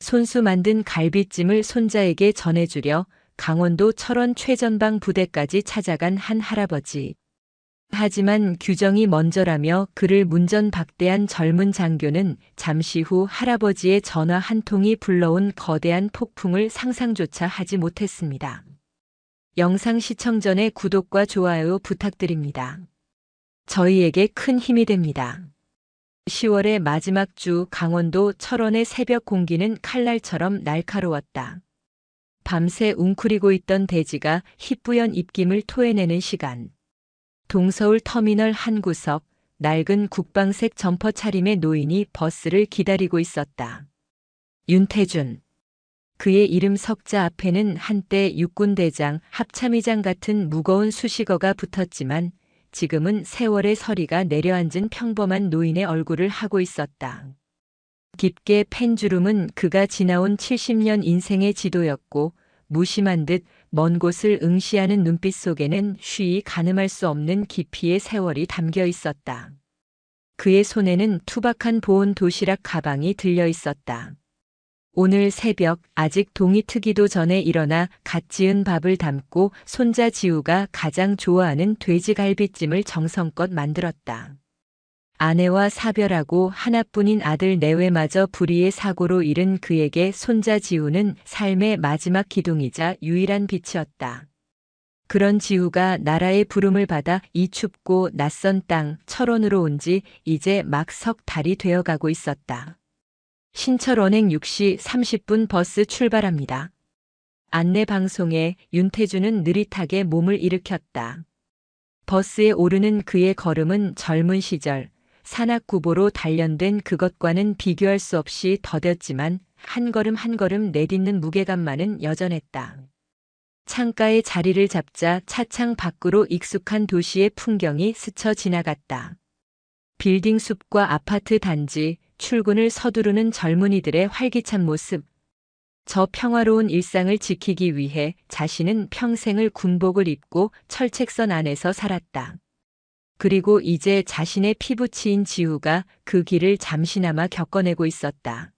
손수 만든 갈비찜을 손자에게 전해주려 강원도 철원 최전방 부대까지 찾아간 한 할아버지. 하지만 규정이 먼저라며 그를 문전박대한 젊은 장교는 잠시 후 할아버지의 전화 한 통이 불러온 거대한 폭풍을 상상조차 하지 못했습니다. 영상 시청 전에 구독과 좋아요 부탁드립니다. 저희에게 큰 힘이 됩니다. 10월의 마지막 주 강원도 철원의 새벽 공기는 칼날처럼 날카로웠다. 밤새 웅크리고 있던 대지가 희뿌연 입김을 토해내는 시간. 동서울 터미널 한 구석, 낡은 국방색 점퍼 차림의 노인이 버스를 기다리고 있었다. 윤태준. 그의 이름 석자 앞에는 한때 육군대장, 합참의장 같은 무거운 수식어가 붙었지만 지금은 세월의 서리가 내려앉은 평범한 노인의 얼굴을 하고 있었다. 깊게 팬 주름은 그가 지나온 70년 인생의 지도였고 무심한 듯 먼 곳을 응시하는 눈빛 속에는 쉬이 가늠할 수 없는 깊이의 세월이 담겨 있었다. 그의 손에는 투박한 보온 도시락 가방이 들려 있었다. 오늘 새벽 아직 동이 트기도 전에 일어나 갓 지은 밥을 담고 손자 지우가 가장 좋아하는 돼지갈비찜을 정성껏 만들었다. 아내와 사별하고 하나뿐인 아들 내외마저 불의의 사고로 잃은 그에게 손자 지우는 삶의 마지막 기둥이자 유일한 빛이었다. 그런 지우가 나라의 부름을 받아 이 춥고 낯선 땅 철원으로 온 지 이제 막 석 달이 되어가고 있었다. 신철 언행 6시 30분 버스 출발합니다. 안내 방송에 윤태준은 느릿하게 몸을 일으켰다. 버스에 오르는 그의 걸음은 젊은 시절 산악구보로 단련된 그것과는 비교할 수 없이 더뎠지만 한 걸음 한 걸음 내딛는 무게감만은 여전했다. 창가에 자리를 잡자 차창 밖으로 익숙한 도시의 풍경이 스쳐 지나갔다. 빌딩 숲과 아파트 단지, 출근을 서두르는 젊은이들의 활기찬 모습. 저 평화로운 일상을 지키기 위해 자신은 평생을 군복을 입고 철책선 안에서 살았다. 그리고 이제 자신의 피부치인 지우가 그 길을 잠시나마 겪어내고 있었다.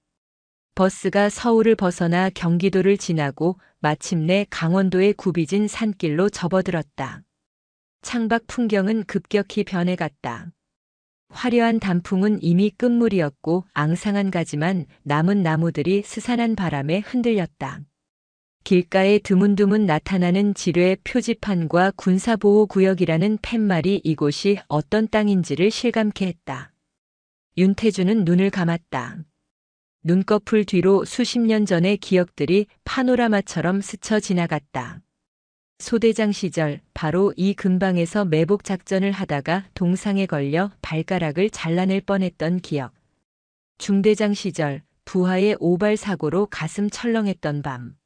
버스가 서울을 벗어나 경기도를 지나고 마침내 강원도의 굽이진 산길로 접어들었다. 창밖 풍경은 급격히 변해갔다. 화려한 단풍은 이미 끝물이었고 앙상한 가지만 남은 나무들이 스산한 바람에 흔들렸다. 길가에 드문드문 나타나는 지뢰 표지판과 군사보호구역이라는 팻말이 이곳이 어떤 땅인지를 실감케 했다. 윤태준은 눈을 감았다. 눈꺼풀 뒤로 수십 년 전의 기억들이 파노라마처럼 스쳐 지나갔다. 소대장 시절 바로 이 근방에서 매복 작전을 하다가 동상에 걸려 발가락을 잘라낼 뻔했던 기억. 중대장 시절 부하의 오발 사고로 가슴 철렁했던 밤.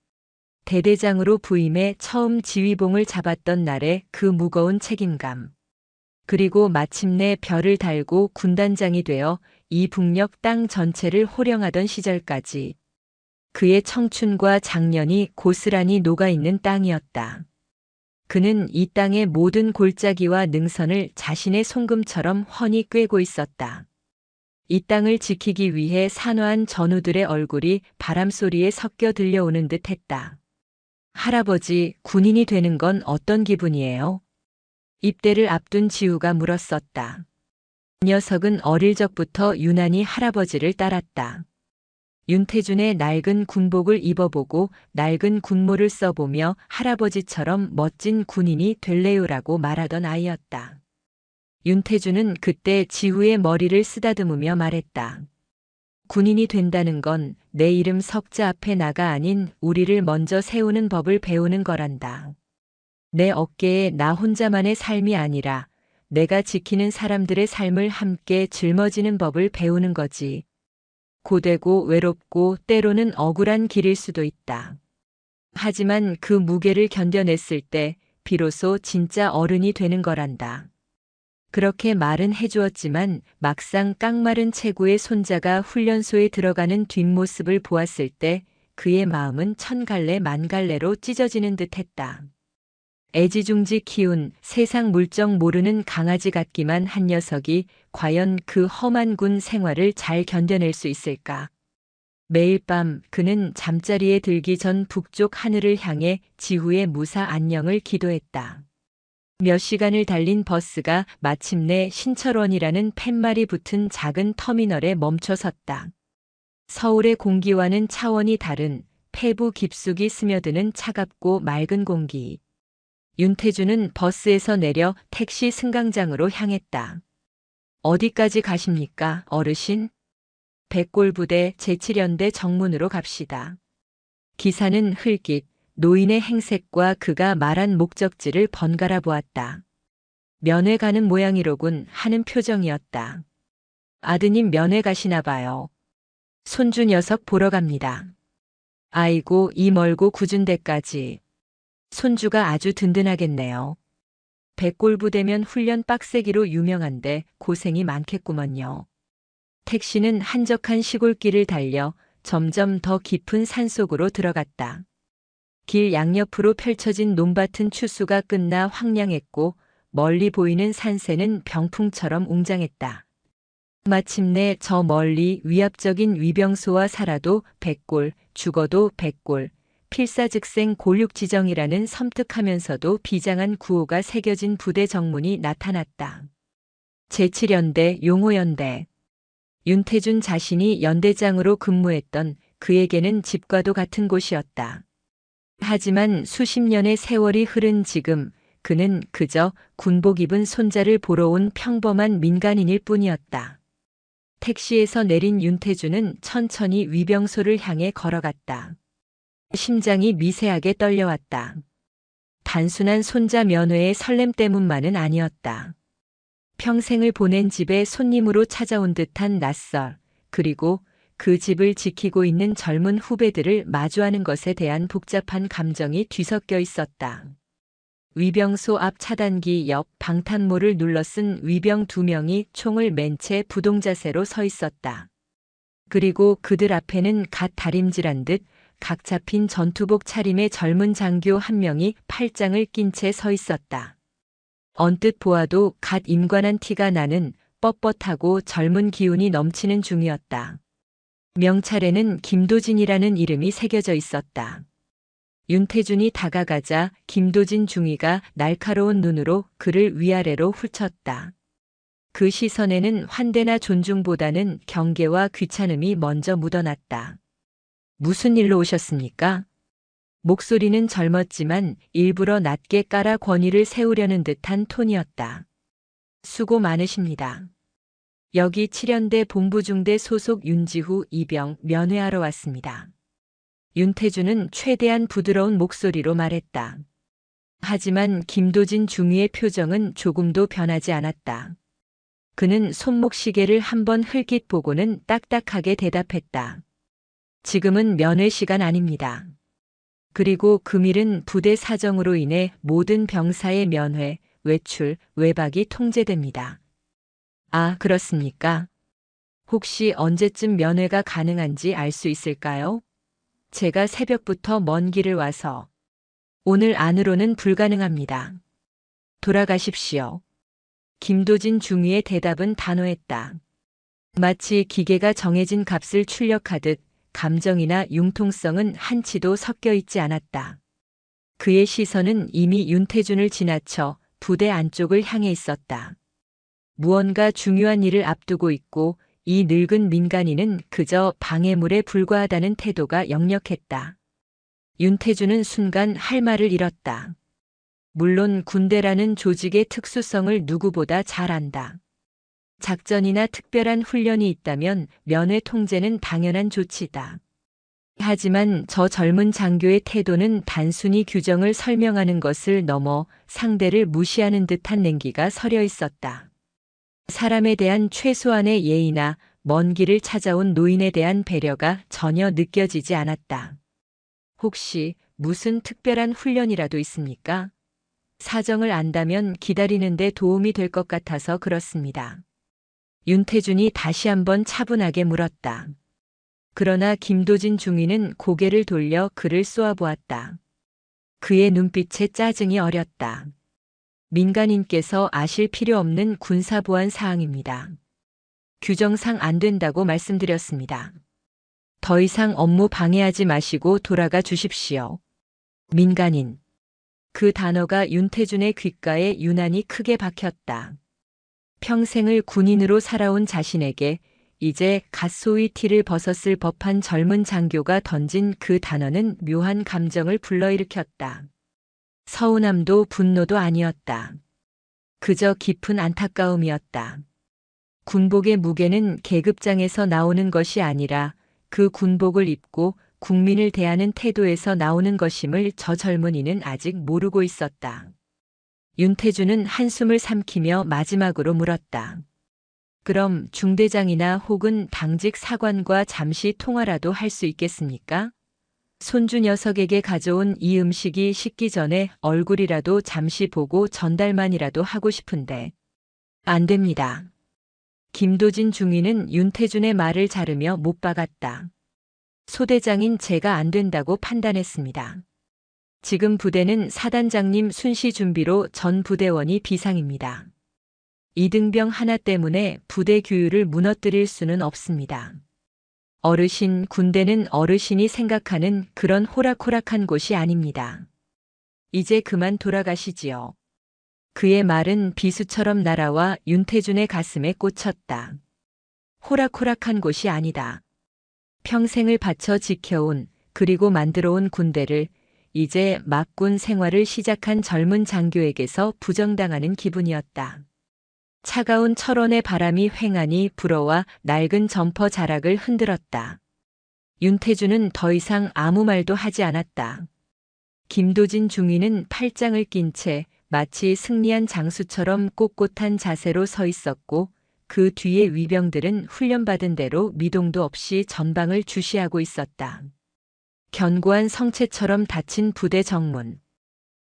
대대장으로 부임해 처음 지휘봉을 잡았던 날의 그 무거운 책임감. 그리고 마침내 별을 달고 군단장이 되어 이 북녘 땅 전체를 호령하던 시절까지. 그의 청춘과 장년이 고스란히 녹아있는 땅이었다. 그는 이 땅의 모든 골짜기와 능선을 자신의 손금처럼 훤히 꿰고 있었다. 이 땅을 지키기 위해 산화한 전우들의 얼굴이 바람소리에 섞여 들려오는 듯 했다. 할아버지, 군인이 되는 건 어떤 기분이에요? 입대를 앞둔 지우가 물었었다. 녀석은 어릴 적부터 유난히 할아버지를 따랐다. 윤태준의 낡은 군복을 입어보고 낡은 군모를 써보며 할아버지처럼 멋진 군인이 될래요라고 말하던 아이였다. 윤태준은 그때 지우의 머리를 쓰다듬으며 말했다. 군인이 된다는 건 내 이름 석자 앞에 나가 아닌 우리를 먼저 세우는 법을 배우는 거란다. 내 어깨에 나 혼자만의 삶이 아니라 내가 지키는 사람들의 삶을 함께 짊어지는 법을 배우는 거지. 고되고 외롭고 때로는 억울한 길일 수도 있다. 하지만 그 무게를 견뎌냈을 때 비로소 진짜 어른이 되는 거란다. 그렇게 말은 해주었지만 막상 깡마른 체구의 손자가 훈련소에 들어가는 뒷모습을 보았을 때 그의 마음은 천갈래 만갈래로 찢어지는 듯했다. 애지중지 키운 세상 물정 모르는 강아지 같기만 한 녀석이 과연 그 험한 군 생활을 잘 견뎌낼 수 있을까? 매일 밤 그는 잠자리에 들기 전 북쪽 하늘을 향해 지후의 무사 안녕을 기도했다. 몇 시간을 달린 버스가 마침내 신철원이라는 팻말이 붙은 작은 터미널에 멈춰 섰다. 서울의 공기와는 차원이 다른 폐부 깊숙이 스며드는 차갑고 맑은 공기. 윤태주는 버스에서 내려 택시 승강장으로 향했다. 어디까지 가십니까, 어르신? 백골부대 제7연대 정문으로 갑시다. 기사는 흘깃 노인의 행색과 그가 말한 목적지를 번갈아 보았다. 면회 가는 모양이로군 하는 표정이었다. 아드님 면회 가시나 봐요. 손주 녀석 보러 갑니다. 아이고 이 멀고 굳은 데까지. 손주가 아주 든든하겠네요. 백골부대면 훈련 빡세기로 유명한데 고생이 많겠구먼요. 택시는 한적한 시골길을 달려 점점 더 깊은 산속으로 들어갔다. 길 양옆으로 펼쳐진 논밭은 추수가 끝나 황량했고 멀리 보이는 산새는 병풍처럼 웅장했다. 마침내 저 멀리 위압적인 위병소와 살아도 백골, 죽어도 백골, 필사즉생 골육지정이라는 섬뜩하면서도 비장한 구호가 새겨진 부대 정문이 나타났다. 제7연대 용호연대. 윤태준 자신이 연대장으로 근무했던 그에게는 집과도 같은 곳이었다. 하지만 수십 년의 세월이 흐른 지금 그는 그저 군복 입은 손자를 보러 온 평범한 민간인일 뿐이었다. 택시에서 내린 윤태준은 천천히 위병소를 향해 걸어갔다. 심장이 미세하게 떨려왔다. 단순한 손자 면회의 설렘 때문만은 아니었다. 평생을 보낸 집에 손님으로 찾아온 듯한 낯설, 그리고 그 집을 지키고 있는 젊은 후배들을 마주하는 것에 대한 복잡한 감정이 뒤섞여 있었다. 위병소 앞 차단기 옆 방탄모를 눌러쓴 위병 2명이 총을 맨 채 부동자세로 서 있었다. 그리고 그들 앞에는 갓 다림질한 듯 각 잡힌 전투복 차림의 젊은 장교 1명이 팔짱을 낀 채 서 있었다. 언뜻 보아도 갓 임관한 티가 나는 뻣뻣하고 젊은 기운이 넘치는 중이었다. 명찰에는 김도진이라는 이름이 새겨져 있었다. 윤태준이 다가가자 김도진 중위가 날카로운 눈으로 그를 위아래로 훑쳤다. 그 시선에는 환대나 존중보다는 경계와 귀찮음이 먼저 묻어났다. 무슨 일로 오셨습니까? 목소리는 젊었지만 일부러 낮게 깔아 권위를 세우려는 듯한 톤이었다. 수고 많으십니다. 여기 7연대 본부중대 소속 윤지후 이병 면회하러 왔습니다. 윤태준은 최대한 부드러운 목소리로 말했다. 하지만 김도진 중위의 표정은 조금도 변하지 않았다. 그는 손목 시계를 한번 흘깃 보고는 딱딱하게 대답했다. 지금은 면회 시간 아닙니다. 그리고 금일은 부대 사정으로 인해 모든 병사의 면회, 외출, 외박이 통제됩니다. 아, 그렇습니까? 혹시 언제쯤 면회가 가능한지 알 수 있을까요? 제가 새벽부터 먼 길을 와서 오늘 안으로는 불가능합니다. 돌아가십시오. 김도진 중위의 대답은 단호했다. 마치 기계가 정해진 값을 출력하듯 감정이나 융통성은 한치도 섞여 있지 않았다. 그의 시선은 이미 윤태준을 지나쳐 부대 안쪽을 향해 있었다. 무언가 중요한 일을 앞두고 있고 이 늙은 민간인은 그저 방해물에 불과하다는 태도가 역력했다. 윤태준은 순간 할 말을 잃었다. 물론 군대라는 조직의 특수성을 누구보다 잘 안다. 작전이나 특별한 훈련이 있다면 면회 통제는 당연한 조치다. 하지만 저 젊은 장교의 태도는 단순히 규정을 설명하는 것을 넘어 상대를 무시하는 듯한 냉기가 서려 있었다. 사람에 대한 최소한의 예의나 먼 길을 찾아온 노인에 대한 배려가 전혀 느껴지지 않았다. 혹시 무슨 특별한 훈련이라도 있습니까? 사정을 안다면 기다리는 데 도움이 될 것 같아서 그렇습니다. 윤태준이 다시 한번 차분하게 물었다. 그러나 김도진 중위는 고개를 돌려 그를 쏘아보았다. 그의 눈빛에 짜증이 어렸다. 민간인께서 아실 필요 없는 군사보안 사항입니다. 규정상 안 된다고 말씀드렸습니다. 더 이상 업무 방해하지 마시고 돌아가 주십시오. 민간인. 그 단어가 윤태준의 귓가에 유난히 크게 박혔다. 평생을 군인으로 살아온 자신에게 이제 갓소위 티를 벗었을 법한 젊은 장교가 던진 그 단어는 묘한 감정을 불러일으켰다. 서운함도 분노도 아니었다. 그저 깊은 안타까움이었다. 군복의 무게는 계급장에서 나오는 것이 아니라 그 군복을 입고 국민을 대하는 태도에서 나오는 것임을 저 젊은이는 아직 모르고 있었다. 윤태준은 한숨을 삼키며 마지막으로 물었다. 그럼 중대장이나 혹은 당직 사관과 잠시 통화라도 할 수 있겠습니까? 손주 녀석에게 가져온 이 음식이 식기 전에 얼굴이라도 잠시 보고 전달만이라도 하고 싶은데. 안 됩니다. 김도진 중위는 윤태준의 말을 자르며 못 박았다. 소대장인 제가 안 된다고 판단했습니다. 지금 부대는 사단장님 순시 준비로 전 부대원이 비상입니다. 이등병 하나 때문에 부대 규율을 무너뜨릴 수는 없습니다. 어르신, 군대는 어르신이 생각하는 그런 호락호락한 곳이 아닙니다. 이제 그만 돌아가시지요. 그의 말은 비수처럼 날아와 윤태준의 가슴에 꽂혔다. 호락호락한 곳이 아니다. 평생을 바쳐 지켜온 그리고 만들어온 군대를 이제 막군 생활을 시작한 젊은 장교에게서 부정당하는 기분이었다. 차가운 철원의 바람이 휑하니 불어와 낡은 점퍼 자락을 흔들었다. 윤태준은 더 이상 아무 말도 하지 않았다. 김도진 중위는 팔짱을 낀 채 마치 승리한 장수처럼 꼿꼿한 자세로 서 있었고 그 뒤에 위병들은 훈련받은 대로 미동도 없이 전방을 주시하고 있었다. 견고한 성체처럼 닫힌 부대 정문.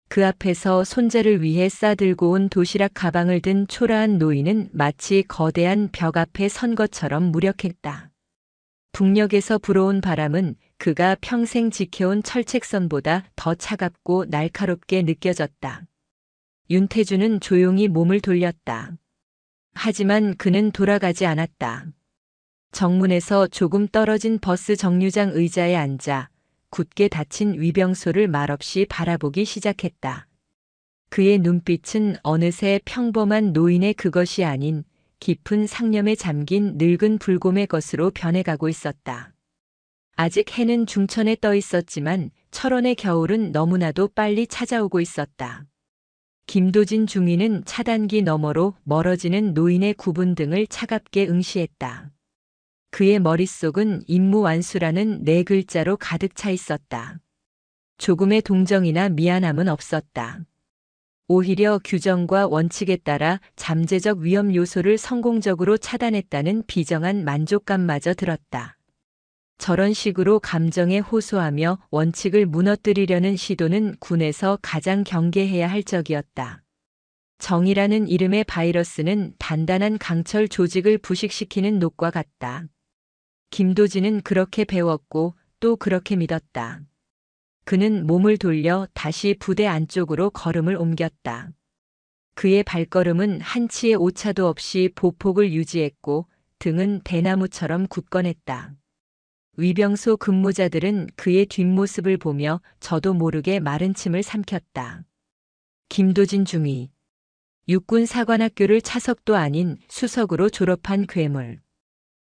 그 앞에서 손자를 위해 싸들고 온 도시락 가방을 든 초라한 노인은 마치 거대한 벽 앞에 선 것처럼 무력했다. 북녘에서 불어온 바람은 그가 평생 지켜온 철책선보다 더 차갑고 날카롭게 느껴졌다. 윤태준은 조용히 몸을 돌렸다. 하지만 그는 돌아가지 않았다. 정문에서 조금 떨어진 버스 정류장 의자에 앉아 굳게 닫힌 위병소를 말없이 바라보기 시작했다. 그의 눈빛은 어느새 평범한 노인의 그것이 아닌 깊은 상념에 잠긴 늙은 불곰의 것으로 변해가고 있었다. 아직 해는 중천에 떠 있었지만 철원의 겨울은 너무나도 빨리 찾아오고 있었다. 김도진 중위는 차단기 너머로 멀어지는 노인의 구분 등을 차갑게 응시했다. 그의 머릿속은 임무완수라는 네 글자로 가득 차 있었다. 조금의 동정이나 미안함은 없었다. 오히려 규정과 원칙에 따라 잠재적 위험 요소를 성공적으로 차단했다는 비정한 만족감마저 들었다. 저런 식으로 감정에 호소하며 원칙을 무너뜨리려는 시도는 군에서 가장 경계해야 할 적이었다. 정이라는 이름의 바이러스는 단단한 강철 조직을 부식시키는 녹과 같다. 김도진은 그렇게 배웠고 또 그렇게 믿었다. 그는 몸을 돌려 다시 부대 안쪽으로 걸음을 옮겼다. 그의 발걸음은 한치의 오차도 없이 보폭을 유지했고 등은 대나무처럼 굳건했다. 위병소 근무자들은 그의 뒷모습을 보며 저도 모르게 마른 침을 삼켰다. 김도진 중위. 육군사관학교를 차석도 아닌 수석으로 졸업한 괴물.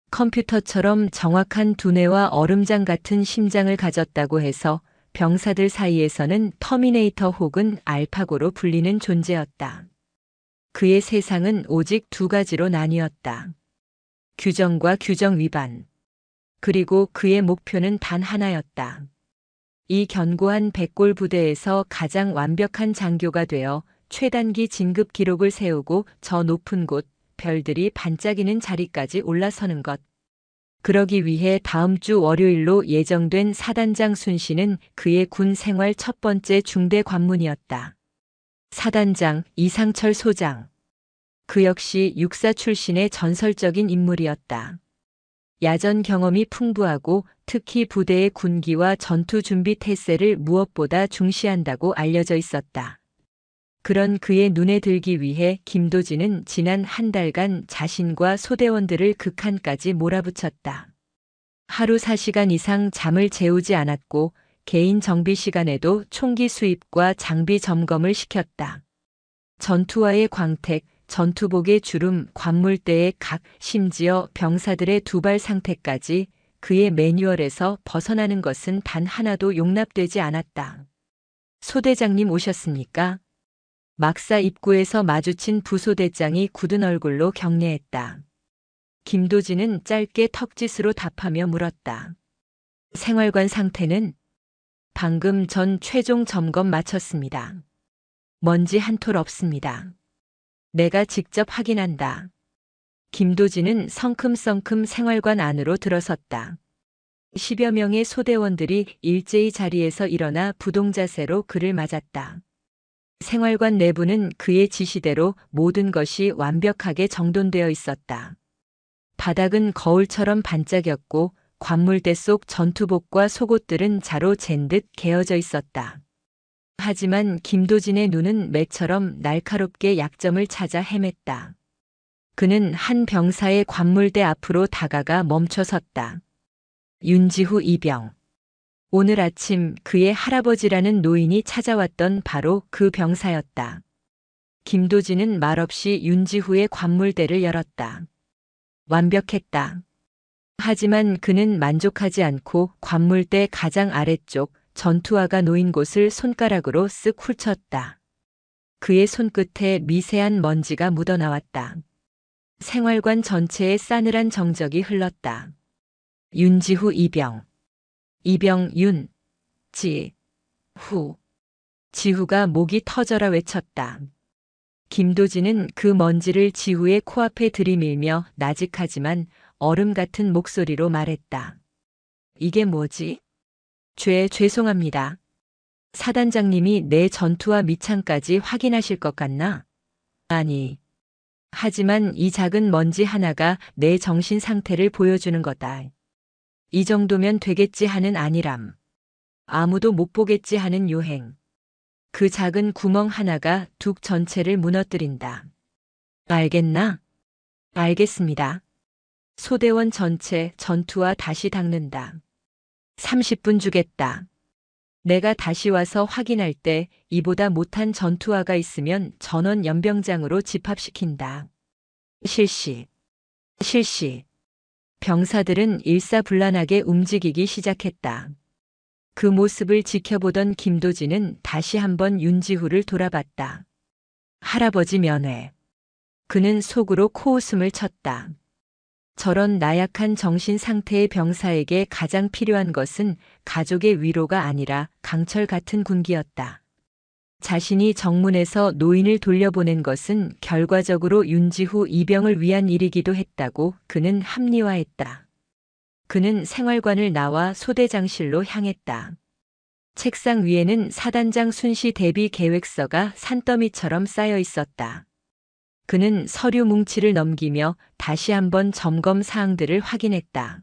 컴퓨터처럼 정확한 두뇌와 얼음장 같은 심장을 가졌다고 해서 병사들 사이에서는 터미네이터 혹은 알파고로 불리는 존재였다. 그의 세상은 오직 두 가지로 나뉘었다. 규정과 규정 위반. 그리고 그의 목표는 단 하나였다. 이 견고한 백골 부대에서 가장 완벽한 장교가 되어 최단기 진급 기록을 세우고 저 높은 곳, 별들이 반짝이는 자리까지 올라서는 것. 그러기 위해 다음 주 월요일로 예정된 사단장 순시는 그의 군 생활 첫 번째 중대 관문이었다. 사단장 이상철 소장. 그 역시 육사 출신의 전설적인 인물이었다. 야전 경험이 풍부하고 특히 부대의 군기와 전투 준비 태세를 무엇보다 중시한다고 알려져 있었다. 그런 그의 눈에 들기 위해 김도진은 지난 한 달간 자신과 소대원들을 극한까지 몰아붙였다. 하루 4시간 이상 잠을 재우지 않았고 개인 정비 시간에도 총기 수입과 장비 점검을 시켰다. 전투화의 광택, 전투복의 주름, 관물대의 각, 심지어 병사들의 두발 상태까지 그의 매뉴얼에서 벗어나는 것은 단 하나도 용납되지 않았다. 소대장님 오셨습니까? 막사 입구에서 마주친 부소대장이 굳은 얼굴로 경례했다. 김도진은 짧게 턱짓으로 답하며 물었다. 생활관 상태는? 방금 전 최종 점검 마쳤습니다. 먼지 한 톨 없습니다. 내가 직접 확인한다. 김도진은 성큼성큼 생활관 안으로 들어섰다. 10여 명의 소대원들이 일제히 자리에서 일어나 부동자세로 그를 맞았다. 생활관 내부는 그의 지시대로 모든 것이 완벽하게 정돈되어 있었다. 바닥은 거울처럼 반짝였고 관물대 속 전투복과 속옷들은 자로 잰 듯 개어져 있었다. 하지만 김도진의 눈은 매처럼 날카롭게 약점을 찾아 헤맸다. 그는 한 병사의 관물대 앞으로 다가가 멈춰섰다. 윤지후 이병. 오늘 아침 그의 할아버지라는 노인이 찾아왔던 바로 그 병사였다. 김도진은 말없이 윤지후의 관물대를 열었다. 완벽했다. 하지만 그는 만족하지 않고 관물대 가장 아래쪽 전투화가 놓인 곳을 손가락으로 쓱 훑쳤다. 그의 손끝에 미세한 먼지가 묻어나왔다. 생활관 전체에 싸늘한 정적이 흘렀다. 윤지후 이병. 이병 윤. 지. 후. 지후가 목이 터져라 외쳤다. 김도진은 그 먼지를 지후의 코앞에 들이밀며 나직하지만 얼음 같은 목소리로 말했다. 이게 뭐지? 죄송합니다. 사단장님이 내 전투와 밑창까지 확인하실 것 같나? 아니. 하지만 이 작은 먼지 하나가 내 정신 상태를 보여주는 거다. 이 정도면 되겠지 하는 안일함. 아무도 못 보겠지 하는 요행. 그 작은 구멍 하나가 둑 전체를 무너뜨린다. 알겠나? 알겠습니다. 소대원 전체 전투와 다시 닦는다. 30분 주겠다. 내가 다시 와서 확인할 때 이보다 못한 전투화가 있으면 전원 연병장으로 집합시킨다. 실시. 실시. 병사들은 일사불란하게 움직이기 시작했다. 그 모습을 지켜보던 김도진은 다시 한번 윤지후를 돌아봤다. 할아버지 면회. 그는 속으로 코웃음을 쳤다. 저런 나약한 정신 상태의 병사에게 가장 필요한 것은 가족의 위로가 아니라 강철 같은 군기였다. 자신이 정문에서 노인을 돌려보낸 것은 결과적으로 윤지후 이병을 위한 일이기도 했다고 그는 합리화했다. 그는 생활관을 나와 소대장실로 향했다. 책상 위에는 사단장 순시 대비 계획서가 산더미처럼 쌓여 있었다. 그는 서류 뭉치를 넘기며 다시 한번 점검 사항들을 확인했다.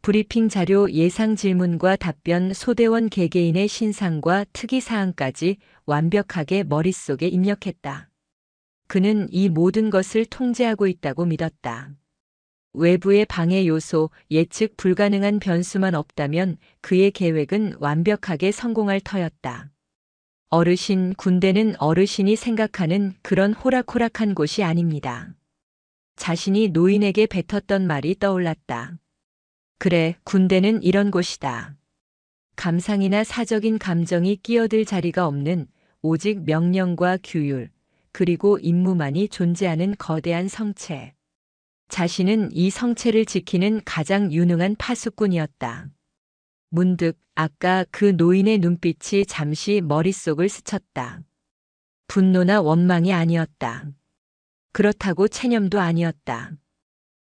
브리핑 자료, 예상 질문과 답변, 소대원 개개인의 신상과 특이 사항까지 완벽하게 머릿속에 입력했다. 그는 이 모든 것을 통제하고 있다고 믿었다. 외부의 방해 요소, 예측 불가능한 변수만 없다면 그의 계획은 완벽하게 성공할 터였다. 어르신, 군대는 어르신이 생각하는 그런 호락호락한 곳이 아닙니다. 자신이 노인에게 뱉었던 말이 떠올랐다. 그래, 군대는 이런 곳이다. 감상이나 사적인 감정이 끼어들 자리가 없는 오직 명령과 규율, 그리고 임무만이 존재하는 거대한 성체. 자신은 이 성체를 지키는 가장 유능한 파수꾼이었다. 문득 아까 그 노인의 눈빛이 잠시 머릿속을 스쳤다. 분노나 원망이 아니었다. 그렇다고 체념도 아니었다.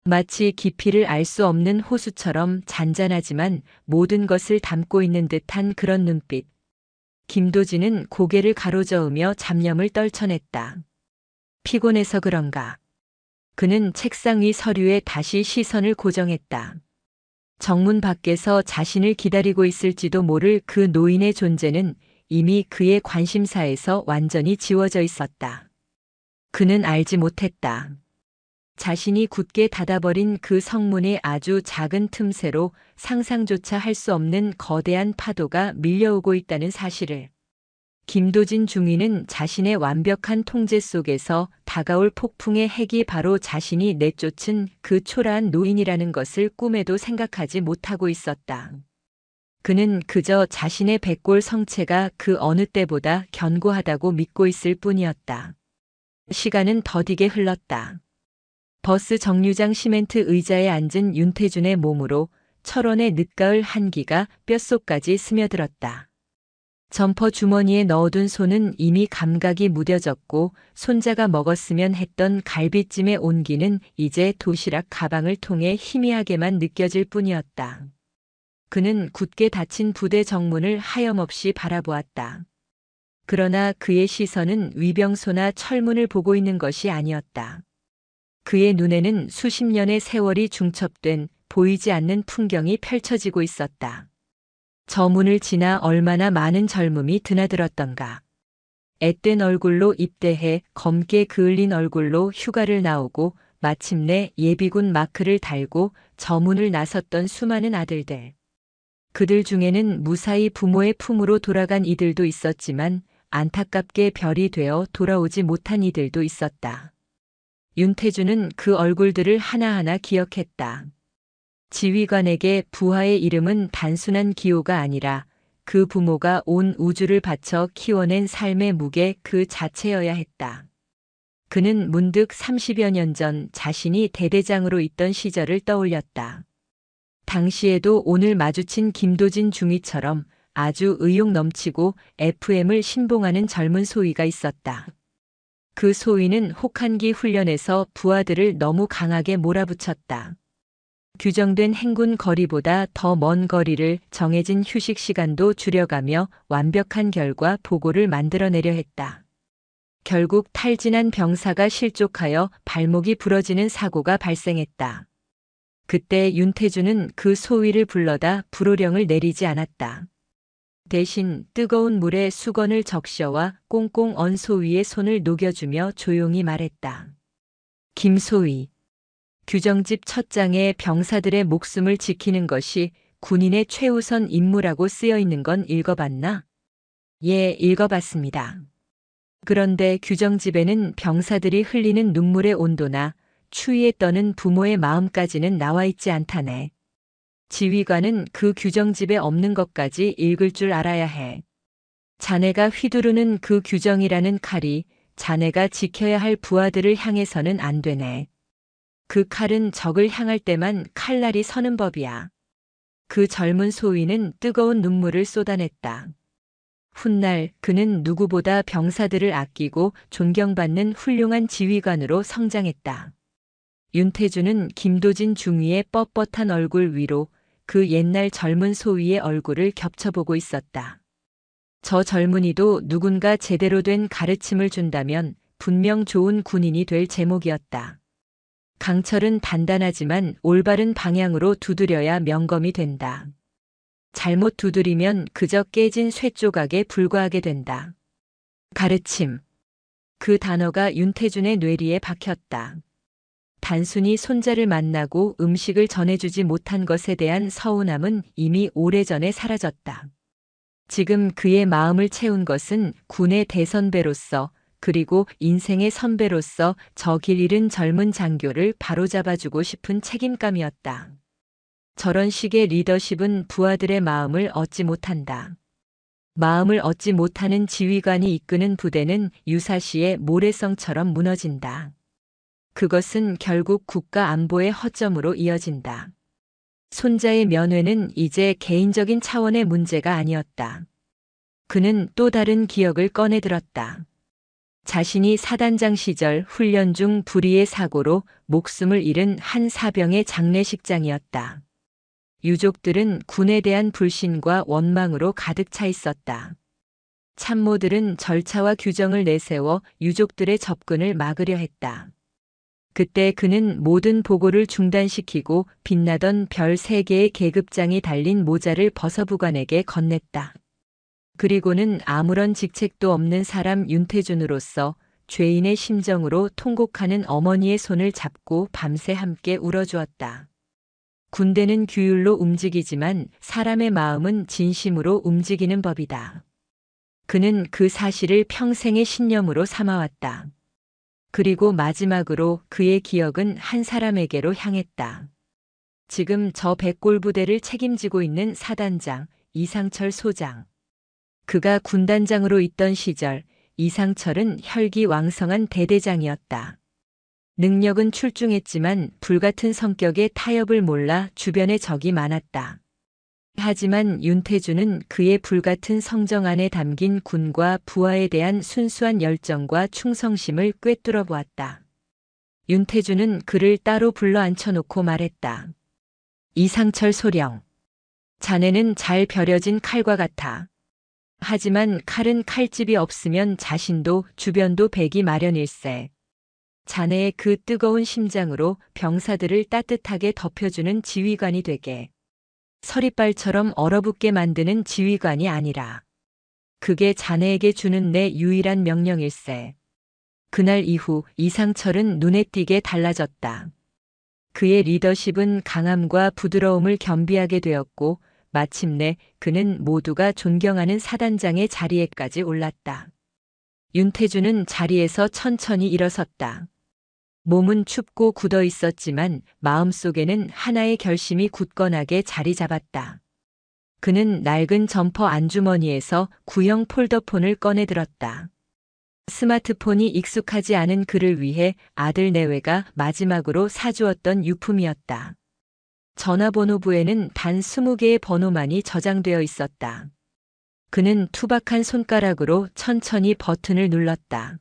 마치 깊이를 알 수 없는 호수처럼 잔잔하지만 모든 것을 담고 있는 듯한 그런 눈빛. 김도진은 고개를 가로저으며 잡념을 떨쳐냈다. 피곤해서 그런가. 그는 책상 위 서류에 다시 시선을 고정했다. 정문 밖에서 자신을 기다리고 있을지도 모를 그 노인의 존재는 이미 그의 관심사에서 완전히 지워져 있었다. 그는 알지 못했다. 자신이 굳게 닫아버린 그 성문의 아주 작은 틈새로 상상조차 할 수 없는 거대한 파도가 밀려오고 있다는 사실을 김도진 중위는 자신의 완벽한 통제 속에서 다가올 폭풍의 핵이 바로 자신이 내쫓은 그 초라한 노인이라는 것을 꿈에도 생각하지 못하고 있었다. 그는 그저 자신의 백골 성체가 그 어느 때보다 견고하다고 믿고 있을 뿐이었다. 시간은 더디게 흘렀다. 버스 정류장 시멘트 의자에 앉은 윤태준의 몸으로 철원의 늦가을 한기가 뼛속까지 스며들었다. 점퍼 주머니에 넣어둔 손은 이미 감각이 무뎌졌고 손자가 먹었으면 했던 갈비찜의 온기는 이제 도시락 가방을 통해 희미하게만 느껴질 뿐이었다. 그는 굳게 닫힌 부대 정문을 하염없이 바라보았다. 그러나 그의 시선은 위병소나 철문을 보고 있는 것이 아니었다. 그의 눈에는 수십 년의 세월이 중첩된 보이지 않는 풍경이 펼쳐지고 있었다. 저 문을 지나 얼마나 많은 젊음이 드나들었던가. 앳된 얼굴로 입대해 검게 그을린 얼굴로 휴가를 나오고 마침내 예비군 마크를 달고 저 문을 나섰던 수많은 아들들. 그들 중에는 무사히 부모의 품으로 돌아간 이들도 있었지만 안타깝게 별이 되어 돌아오지 못한 이들도 있었다. 윤태준은 그 얼굴들을 하나하나 기억했다. 지휘관에게 부하의 이름은 단순한 기호가 아니라 그 부모가 온 우주를 바쳐 키워낸 삶의 무게 그 자체여야 했다. 그는 문득 30여 년 전 자신이 대대장으로 있던 시절을 떠올렸다. 당시에도 오늘 마주친 김도진 중위처럼 아주 의욕 넘치고 FM을 신봉하는 젊은 소위가 있었다. 그 소위는 혹한기 훈련에서 부하들을 너무 강하게 몰아붙였다. 규정된 행군 거리보다 더 먼 거리를 정해진 휴식 시간도 줄여가며 완벽한 결과 보고를 만들어내려 했다. 결국 탈진한 병사가 실족하여 발목이 부러지는 사고가 발생했다. 그때 윤태준은 그 소위를 불러다 불호령을 내리지 않았다. 대신 뜨거운 물에 수건을 적셔와 꽁꽁 언 소위의 손을 녹여주며 조용히 말했다. 김소위. 규정집 첫 장에 병사들의 목숨을 지키는 것이 군인의 최우선 임무라고 쓰여 있는 건 읽어봤나? 예, 읽어봤습니다. 그런데 규정집에는 병사들이 흘리는 눈물의 온도나 추위에 떠는 부모의 마음까지는 나와 있지 않다네. 지휘관은 그 규정집에 없는 것까지 읽을 줄 알아야 해. 자네가 휘두르는 그 규정이라는 칼이 자네가 지켜야 할 부하들을 향해서는 안 되네. 그 칼은 적을 향할 때만 칼날이 서는 법이야. 그 젊은 소위는 뜨거운 눈물을 쏟아냈다. 훗날 그는 누구보다 병사들을 아끼고 존경받는 훌륭한 지휘관으로 성장했다. 윤태준은 김도진 중위의 뻣뻣한 얼굴 위로 그 옛날 젊은 소위의 얼굴을 겹쳐보고 있었다. 저 젊은이도 누군가 제대로 된 가르침을 준다면 분명 좋은 군인이 될 제목이었다. 강철은 단단하지만 올바른 방향으로 두드려야 명검이 된다. 잘못 두드리면 그저 깨진 쇠조각에 불과하게 된다. 가르침. 그 단어가 윤태준의 뇌리에 박혔다. 단순히 손자를 만나고 음식을 전해주지 못한 것에 대한 서운함은 이미 오래전에 사라졌다. 지금 그의 마음을 채운 것은 군의 대선배로서 그리고 인생의 선배로서 저 길 잃은 젊은 장교를 바로잡아주고 싶은 책임감이었다. 저런 식의 리더십은 부하들의 마음을 얻지 못한다. 마음을 얻지 못하는 지휘관이 이끄는 부대는 유사시의 모래성처럼 무너진다. 그것은 결국 국가 안보의 허점으로 이어진다. 손자의 면회는 이제 개인적인 차원의 문제가 아니었다. 그는 또 다른 기억을 꺼내들었다. 자신이 사단장 시절 훈련 중 불의의 사고로 목숨을 잃은 한 사병의 장례식장이었다. 유족들은 군에 대한 불신과 원망으로 가득 차 있었다. 참모들은 절차와 규정을 내세워 유족들의 접근을 막으려 했다. 그때 그는 모든 보고를 중단시키고 빛나던 별 3개의 계급장이 달린 모자를 버서부관에게 건넸다. 그리고는 아무런 직책도 없는 사람 윤태준으로서 죄인의 심정으로 통곡하는 어머니의 손을 잡고 밤새 함께 울어주었다. 군대는 규율로 움직이지만 사람의 마음은 진심으로 움직이는 법이다. 그는 그 사실을 평생의 신념으로 삼아왔다. 그리고 마지막으로 그의 기억은 한 사람에게로 향했다. 지금 저 백골부대를 책임지고 있는 사단장 이상철 소장. 그가 군단장으로 있던 시절 이상철은 혈기왕성한 대대장이었다. 능력은 출중했지만 불같은 성격의 타협을 몰라 주변에 적이 많았다. 하지만 윤태주는 그의 불같은 성정 안에 담긴 군과 부하에 대한 순수한 열정과 충성심을 꿰뚫어 보았다. 윤태주는 그를 따로 불러 앉혀놓고 말했다. 이상철 소령. 자네는 잘 벼려진 칼과 같아. 하지만 칼은 칼집이 없으면 자신도 주변도 베기 마련일세. 자네의 그 뜨거운 심장으로 병사들을 따뜻하게 덮여주는 지휘관이 되게. 서리빨처럼 얼어붙게 만드는 지휘관이 아니라. 그게 자네에게 주는 내 유일한 명령일세. 그날 이후 이상철은 눈에 띄게 달라졌다. 그의 리더십은 강함과 부드러움을 겸비하게 되었고 마침내 그는 모두가 존경하는 사단장의 자리에까지 올랐다. 윤태주는 자리에서 천천히 일어섰다. 몸은 춥고 굳어 있었지만 마음속에는 하나의 결심이 굳건하게 자리 잡았다. 그는 낡은 점퍼 안주머니에서 구형 폴더폰을 꺼내 들었다. 스마트폰이 익숙하지 않은 그를 위해 아들 내외가 마지막으로 사주었던 유품이었다. 전화번호부에는 단 20개의 번호만이 저장되어 있었다. 그는 투박한 손가락으로 천천히 버튼을 눌렀다.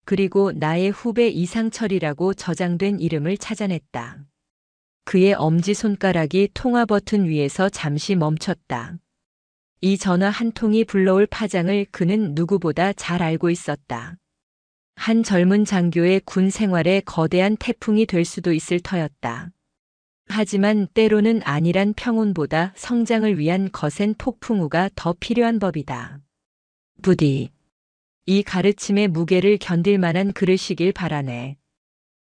그리고 나의 후배 이상철이라고 저장된 이름을 찾아냈다. 그의 엄지손가락이 통화 버튼 위에서 잠시 멈췄다. 이 전화 한 통이 불러올 파장을 그는 누구보다 잘 알고 있었다. 한 젊은 장교의 군 생활에 거대한 태풍이 될 수도 있을 터였다. 하지만 때로는 안일한 평온보다 성장을 위한 거센 폭풍우가 더 필요한 법이다. 부디 이 가르침의 무게를 견딜 만한 그릇이길 바라네.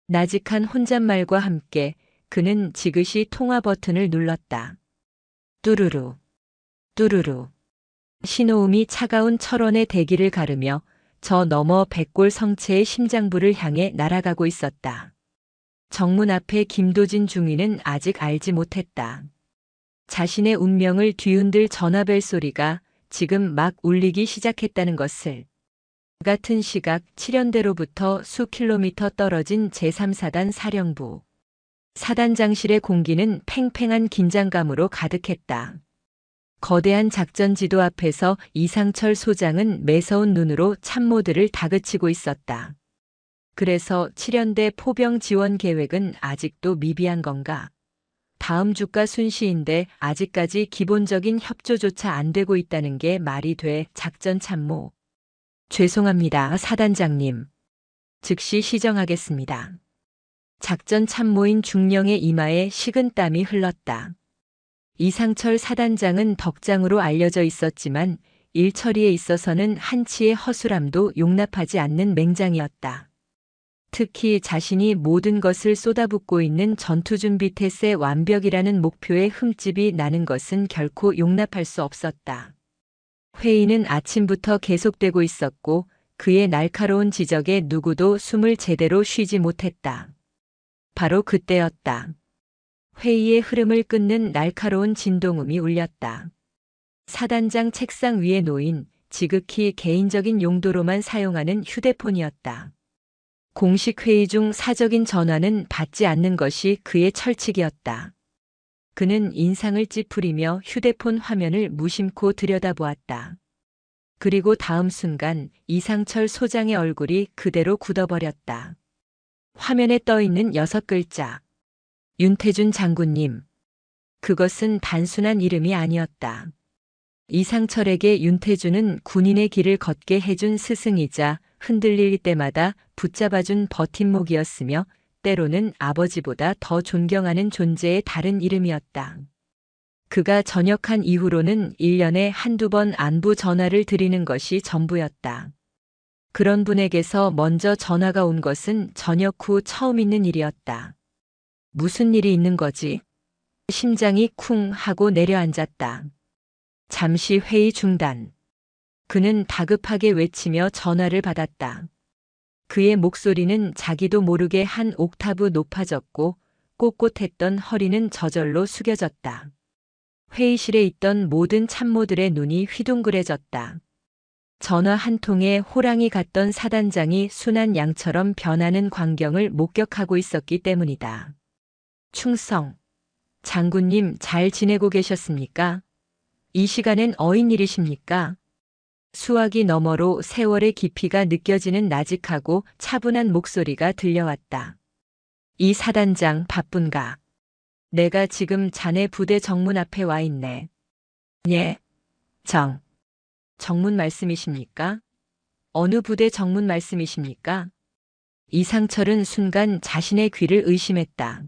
나직한 혼잣말과 함께 그는 지그시 통화 버튼을 눌렀다. 뚜루루, 뚜루루. 신호음이 차가운 철원의 대기를 가르며 저 너머 백골 성체의 심장부를 향해 날아가고 있었다. 정문 앞에 김도진 중위는 아직 알지 못했다. 자신의 운명을 뒤흔들 전화벨 소리가 지금 막 울리기 시작했다는 것을. 같은 시각 7연대로부터 수 킬로미터 떨어진 제3사단 사령부. 사단장실의 공기는 팽팽한 긴장감으로 가득했다. 거대한 작전 지도 앞에서 이상철 소장은 매서운 눈으로 참모들을 다그치고 있었다. 그래서 7연대 포병 지원 계획은 아직도 미비한 건가? 다음 주가 순시인데 아직까지 기본적인 협조조차 안 되고 있다는 게 말이 돼. 작전 참모. 죄송합니다, 사단장님. 즉시 시정하겠습니다. 작전 참모인 중령의 이마에 식은 땀이 흘렀다. 이상철 사단장은 덕장으로 알려져 있었지만 일 처리에 있어서는 한치의 허술함도 용납하지 않는 맹장이었다. 특히 자신이 모든 것을 쏟아붓고 있는 전투준비 태세 완벽이라는 목표에 흠집이 나는 것은 결코 용납할 수 없었다. 회의는 아침부터 계속되고 있었고 그의 날카로운 지적에 누구도 숨을 제대로 쉬지 못했다. 바로 그때였다. 회의의 흐름을 끊는 날카로운 진동음이 울렸다. 사단장 책상 위에 놓인 지극히 개인적인 용도로만 사용하는 휴대폰이었다. 공식 회의 중 사적인 전화는 받지 않는 것이 그의 철칙이었다. 그는 인상을 찌푸리며 휴대폰 화면을 무심코 들여다보았다. 그리고 다음 순간 이상철 소장의 얼굴이 그대로 굳어버렸다. 화면에 떠있는 6글자. 윤태준 장군님. 그것은 단순한 이름이 아니었다. 이상철에게 윤태준은 군인의 길을 걷게 해준 스승이자 흔들릴 때마다 붙잡아준 버팀목이었으며 때로는 아버지보다 더 존경하는 존재의 다른 이름이었다. 그가 전역한 이후로는 1년에 한두 번 안부 전화를 드리는 것이 전부였다. 그런 분에게서 먼저 전화가 온 것은 저녁 후 처음 있는 일이었다. 무슨 일이 있는 거지? 심장이 쿵 하고 내려앉았다. 잠시 회의 중단. 그는 다급하게 외치며 전화를 받았다. 그의 목소리는 자기도 모르게 한 옥타브 높아졌고 꼿꼿했던 허리는 저절로 숙여졌다. 회의실에 있던 모든 참모들의 눈이 휘둥그레졌다. 전화 한 통에 호랑이 같던 사단장이 순한 양처럼 변하는 광경을 목격하고 있었기 때문이다. 충성. 장군님 잘 지내고 계셨습니까? 이 시간엔 어인일이십니까? 수화기 너머로 세월의 깊이가 느껴지는 나직하고 차분한 목소리가 들려왔다. 이 사단장 바쁜가? 내가 지금 자네 부대 정문 앞에 와 있네. 예. 정문 말씀이십니까? 어느 부대 정문 말씀이십니까? 이상철은 순간 자신의 귀를 의심했다.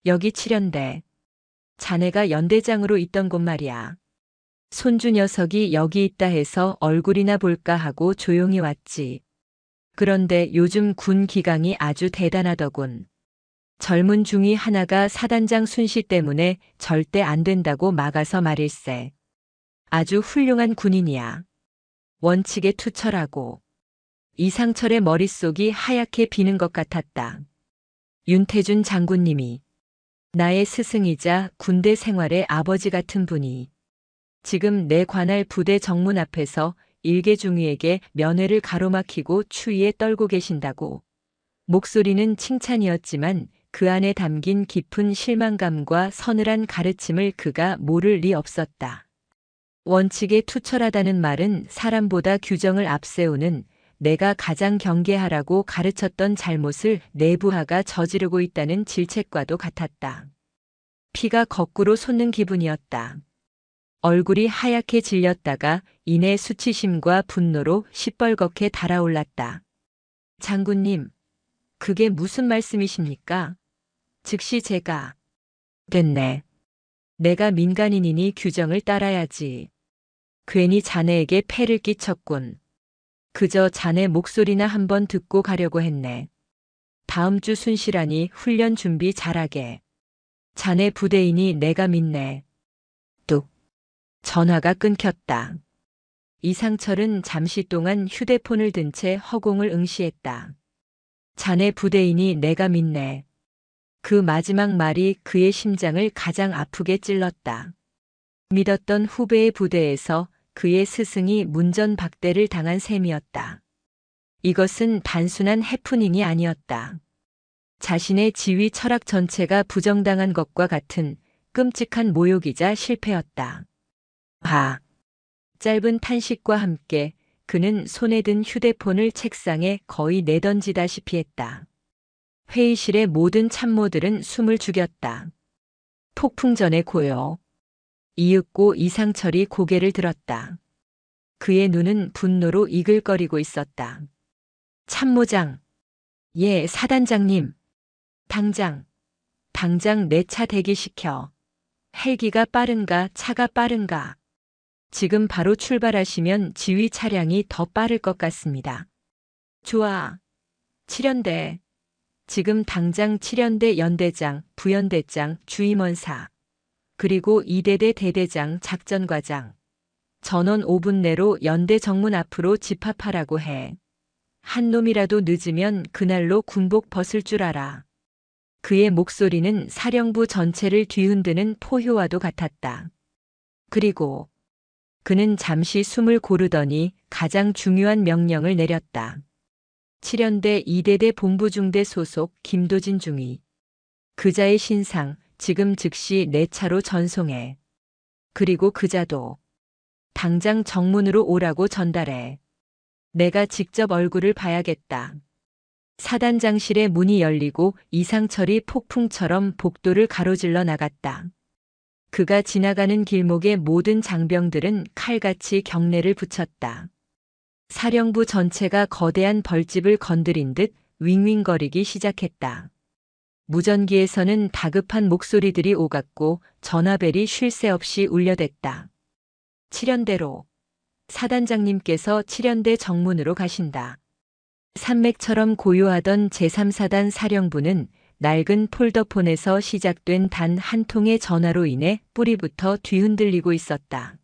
여기 칠연대. 자네가 연대장으로 있던 곳 말이야. 손주 녀석이 여기 있다 해서 얼굴이나 볼까 하고 조용히 왔지. 그런데 요즘 군 기강이 아주 대단하더군. 젊은 중이 하나가 사단장 순시 때문에 절대 안 된다고 막아서 말일세. 아주 훌륭한 군인이야. 원칙에 투철하고. 이상철의 머릿속이 하얗게 비는 것 같았다. 윤태준 장군님이 나의 스승이자 군대 생활의 아버지 같은 분이 지금 내 관할 부대 정문 앞에서 일개중위에게 면회를 가로막히고 추위에 떨고 계신다고. 목소리는 칭찬이었지만 그 안에 담긴 깊은 실망감과 서늘한 가르침을 그가 모를 리 없었다. 원칙에 투철하다는 말은 사람보다 규정을 앞세우는 내가 가장 경계하라고 가르쳤던 잘못을 내부하가 저지르고 있다는 질책과도 같았다. 피가 거꾸로 솟는 기분이었다. 얼굴이 하얗게 질렸다가 이내 수치심과 분노로 시뻘겋게 달아올랐다. 장군님, 그게 무슨 말씀이십니까? 즉시 제가 됐네. 내가 민간인이니 규정을 따라야지. 괜히 자네에게 폐를 끼쳤군. 그저 자네 목소리나 한번 듣고 가려고 했네. 다음 주 순시라니 훈련 준비 잘하게. 자네 부대이니 내가 믿네. 뚝. 전화가 끊겼다. 이상철은 잠시 동안 휴대폰을 든 채 허공을 응시했다. 자네 부대이니 내가 믿네. 그 마지막 말이 그의 심장을 가장 아프게 찔렀다. 믿었던 후배의 부대에서 그의 스승이 문전박대를 당한 셈이었다. 이것은 단순한 해프닝이 아니었다. 자신의 지휘 철학 전체가 부정당한 것과 같은 끔찍한 모욕이자 실패였다. 짧은 탄식과 함께 그는 손에 든 휴대폰을 책상에 거의 내던지다시피 했다. 회의실의 모든 참모들은 숨을 죽였다. 폭풍 전의 고요. 이윽고 이상철이 고개를 들었다. 그의 눈은 분노로 이글거리고 있었다. 참모장. 예, 사단장님. 당장 내 차 대기시켜. 헬기가 빠른가 차가 빠른가. 지금 바로 출발하시면 지휘 차량이 더 빠를 것 같습니다. 좋아. 칠연대. 지금 당장 칠연대 연대장, 부연대장, 주임원사, 그리고 이대대 대대장 작전과장, 전원 5분 내로 연대 정문 앞으로 집합하라고 해. 한 놈이라도 늦으면 그날로 군복 벗을 줄 알아. 그의 목소리는 사령부 전체를 뒤흔드는 포효와도 같았다. 그리고 그는 잠시 숨을 고르더니 가장 중요한 명령을 내렸다. 칠연대 이대대 본부중대 소속 김도진 중위. 그자의 신상 지금 즉시 내 차로 전송해. 그리고 그자도 당장 정문으로 오라고 전달해. 내가 직접 얼굴을 봐야겠다. 사단장실의 문이 열리고 이상철이 폭풍처럼 복도를 가로질러 나갔다. 그가 지나가는 길목의 모든 장병들은 칼같이 경례를 붙였다. 사령부 전체가 거대한 벌집을 건드린 듯 윙윙거리기 시작했다. 무전기에서는 다급한 목소리들이 오갔고 전화벨이 쉴 새 없이 울려댔다. 칠연대로 사단장님께서 7연대 정문으로 가신다. 산맥처럼 고요하던 제3사단 사령부는 낡은 폴더폰에서 시작된 단 한 통의 전화로 인해 뿌리부터 뒤흔들리고 있었다.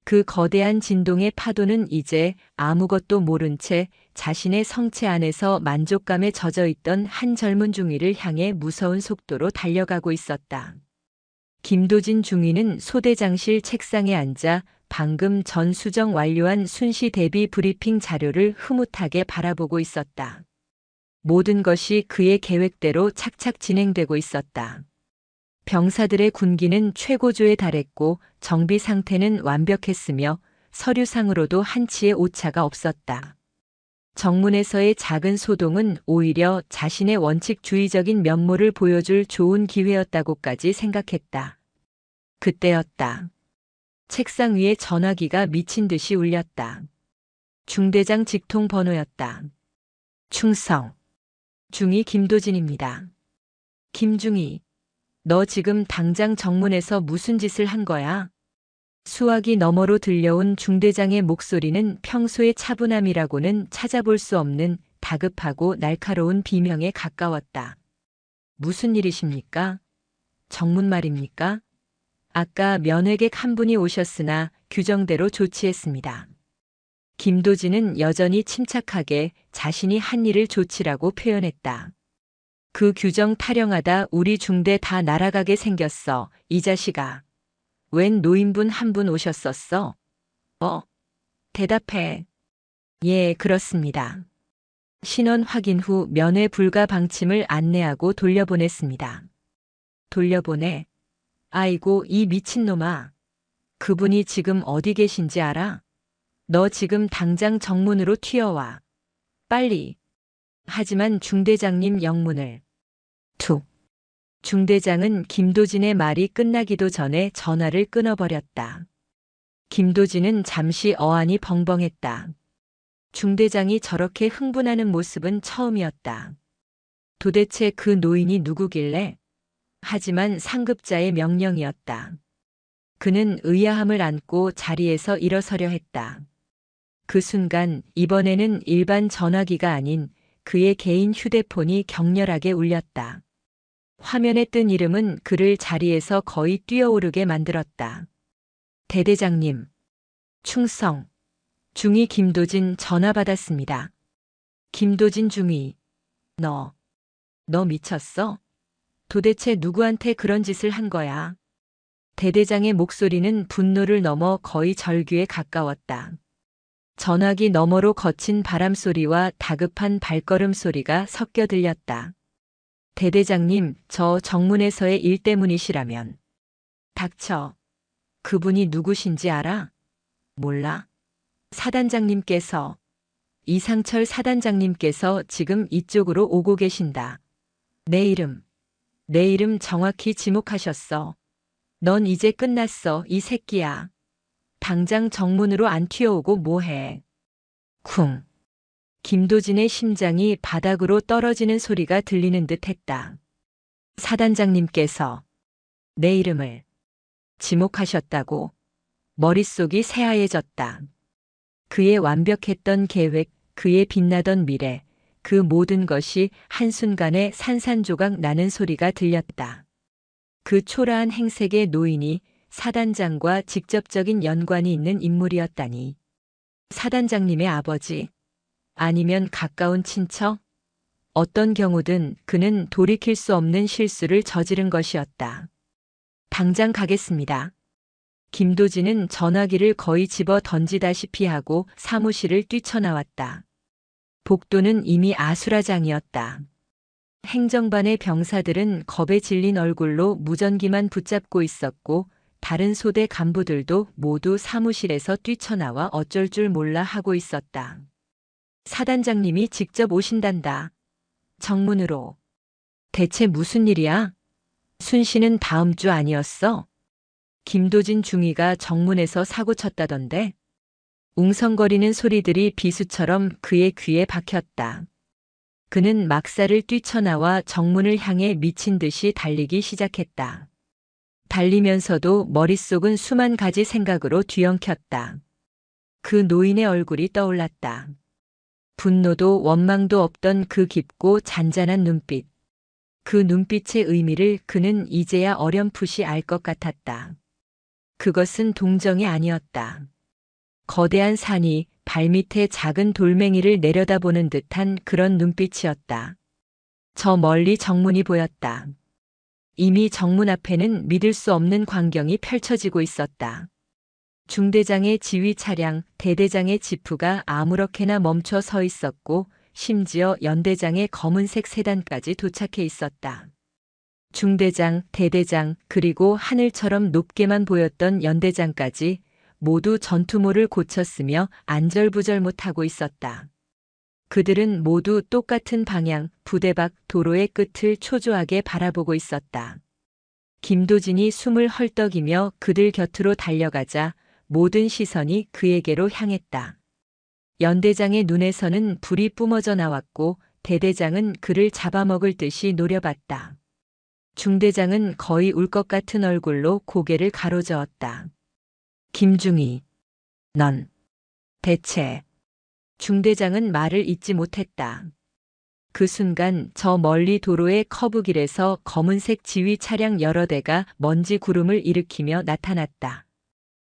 그 거대한 진동의 파도는 이제 아무것도 모른 채 자신의 성체 안에서 만족감에 젖어 있던 한 젊은 중위를 향해 무서운 속도로 달려가고 있었다. 김도진 중위는 소대장실 책상에 앉아 방금 전 수정 완료한 순시 대비 브리핑 자료를 흐뭇하게 바라보고 있었다. 모든 것이 그의 계획대로 착착 진행되고 있었다. 병사들의 군기는 최고조에 달했고 정비 상태는 완벽했으며 서류상으로도 한치의 오차가 없었다. 정문에서의 작은 소동은 오히려 자신의 원칙주의적인 면모를 보여줄 좋은 기회였다고까지 생각했다. 그때였다. 책상 위에 전화기가 미친 듯이 울렸다. 중대장 직통 번호였다. 충성. 중위 김도진입니다. 김중위, 너 지금 당장 정문에서 무슨 짓을 한 거야? 수화기 너머로 들려온 중대장의 목소리는 평소의 차분함이라고는 찾아볼 수 없는 다급하고 날카로운 비명에 가까웠다. 무슨 일이십니까? 정문 말입니까? 아까 면회객 한 분이 오셨으나 규정대로 조치했습니다. 김도진은 여전히 침착하게 자신이 한 일을 조치라고 표현했다. 그 규정 타령하다 우리 중대 다 날아가게 생겼어, 이 자식아. 웬 노인분 한 분 오셨었어? 대답해. 예, 그렇습니다. 신원 확인 후 면회 불가 방침을 안내하고 돌려보냈습니다. 돌려보내? 아이고, 이 미친놈아. 그분이 지금 어디 계신지 알아? 너 지금 당장 정문으로 튀어와. 빨리. 하지만 중대장님 영문을. 툭. 중대장은 김도진의 말이 끝나기도 전에 전화를 끊어버렸다. 김도진은 잠시 어안이 벙벙했다. 중대장이 저렇게 흥분하는 모습은 처음이었다. 도대체 그 노인이 누구길래? 하지만 상급자의 명령이었다. 그는 의아함을 안고 자리에서 일어서려 했다. 그 순간 이번에는 일반 전화기가 아닌 그의 개인 휴대폰이 격렬하게 울렸다. 화면에 뜬 이름은 그를 자리에서 거의 뛰어오르게 만들었다. 대대장님. 충성. 중위 김도진 전화 받았습니다. 김도진 중위. 너 미쳤어? 도대체 누구한테 그런 짓을 한 거야? 대대장의 목소리는 분노를 넘어 거의 절규에 가까웠다. 전화기 너머로 거친 바람소리와 다급한 발걸음 소리가 섞여 들렸다. 대대장님, 저 정문에서의 일 때문이시라면. 닥쳐. 그분이 누구신지 알아? 몰라. 사단장님께서, 이상철 사단장님께서 지금 이쪽으로 오고 계신다. 내 이름 정확히 지목하셨어. 넌 이제 끝났어, 이 새끼야. 당장 정문으로 안 튀어오고 뭐해. 쿵. 김도진의 심장이 바닥으로 떨어지는 소리가 들리는 듯 했다. 사단장님께서 내 이름을 지목하셨다고. 머릿속이 새하얘졌다. 그의 완벽했던 계획, 그의 빛나던 미래, 그 모든 것이 한순간에 산산조각 나는 소리가 들렸다. 그 초라한 행색의 노인이 사단장과 직접적인 연관이 있는 인물이었다니. 사단장님의 아버지, 아니면 가까운 친척? 어떤 경우든 그는 돌이킬 수 없는 실수를 저지른 것이었다. 당장 가겠습니다. 김도진은 전화기를 거의 집어 던지다시피 하고 사무실을 뛰쳐나왔다. 복도는 이미 아수라장이었다. 행정반의 병사들은 겁에 질린 얼굴로 무전기만 붙잡고 있었고 다른 소대 간부들도 모두 사무실에서 뛰쳐나와 어쩔 줄 몰라 하고 있었다. 사단장님이 직접 오신단다. 정문으로. 대체 무슨 일이야? 순시는 다음 주 아니었어? 김도진 중위가 정문에서 사고 쳤다던데? 웅성거리는 소리들이 비수처럼 그의 귀에 박혔다. 그는 막사를 뛰쳐나와 정문을 향해 미친 듯이 달리기 시작했다. 달리면서도 머릿속은 수만 가지 생각으로 뒤엉켰다. 그 노인의 얼굴이 떠올랐다. 분노도 원망도 없던 그 깊고 잔잔한 눈빛. 그 눈빛의 의미를 그는 이제야 어렴풋이 알 것 같았다. 그것은 동정이 아니었다. 거대한 산이 발밑에 작은 돌멩이를 내려다보는 듯한 그런 눈빛이었다. 저 멀리 정문이 보였다. 이미 정문 앞에는 믿을 수 없는 광경이 펼쳐지고 있었다. 중대장의 지휘 차량, 대대장의 지프가 아무렇게나 멈춰 서 있었고 심지어 연대장의 검은색 세단까지 도착해 있었다. 중대장, 대대장, 그리고 하늘처럼 높게만 보였던 연대장까지 모두 전투모를 고쳤으며 안절부절 못하고 있었다. 그들은 모두 똑같은 방향, 부대 밖 도로의 끝을 초조하게 바라보고 있었다. 김도진이 숨을 헐떡이며 그들 곁으로 달려가자 모든 시선이 그에게로 향했다. 연대장의 눈에서는 불이 뿜어져 나왔고 대대장은 그를 잡아먹을 듯이 노려봤다. 중대장은 거의 울 것 같은 얼굴로 고개를 가로저었다. 김중희, 넌 대체... 중대장은 말을 잇지 못했다. 그 순간 저 멀리 도로의 커브길에서 검은색 지휘 차량 여러 대가 먼지 구름을 일으키며 나타났다.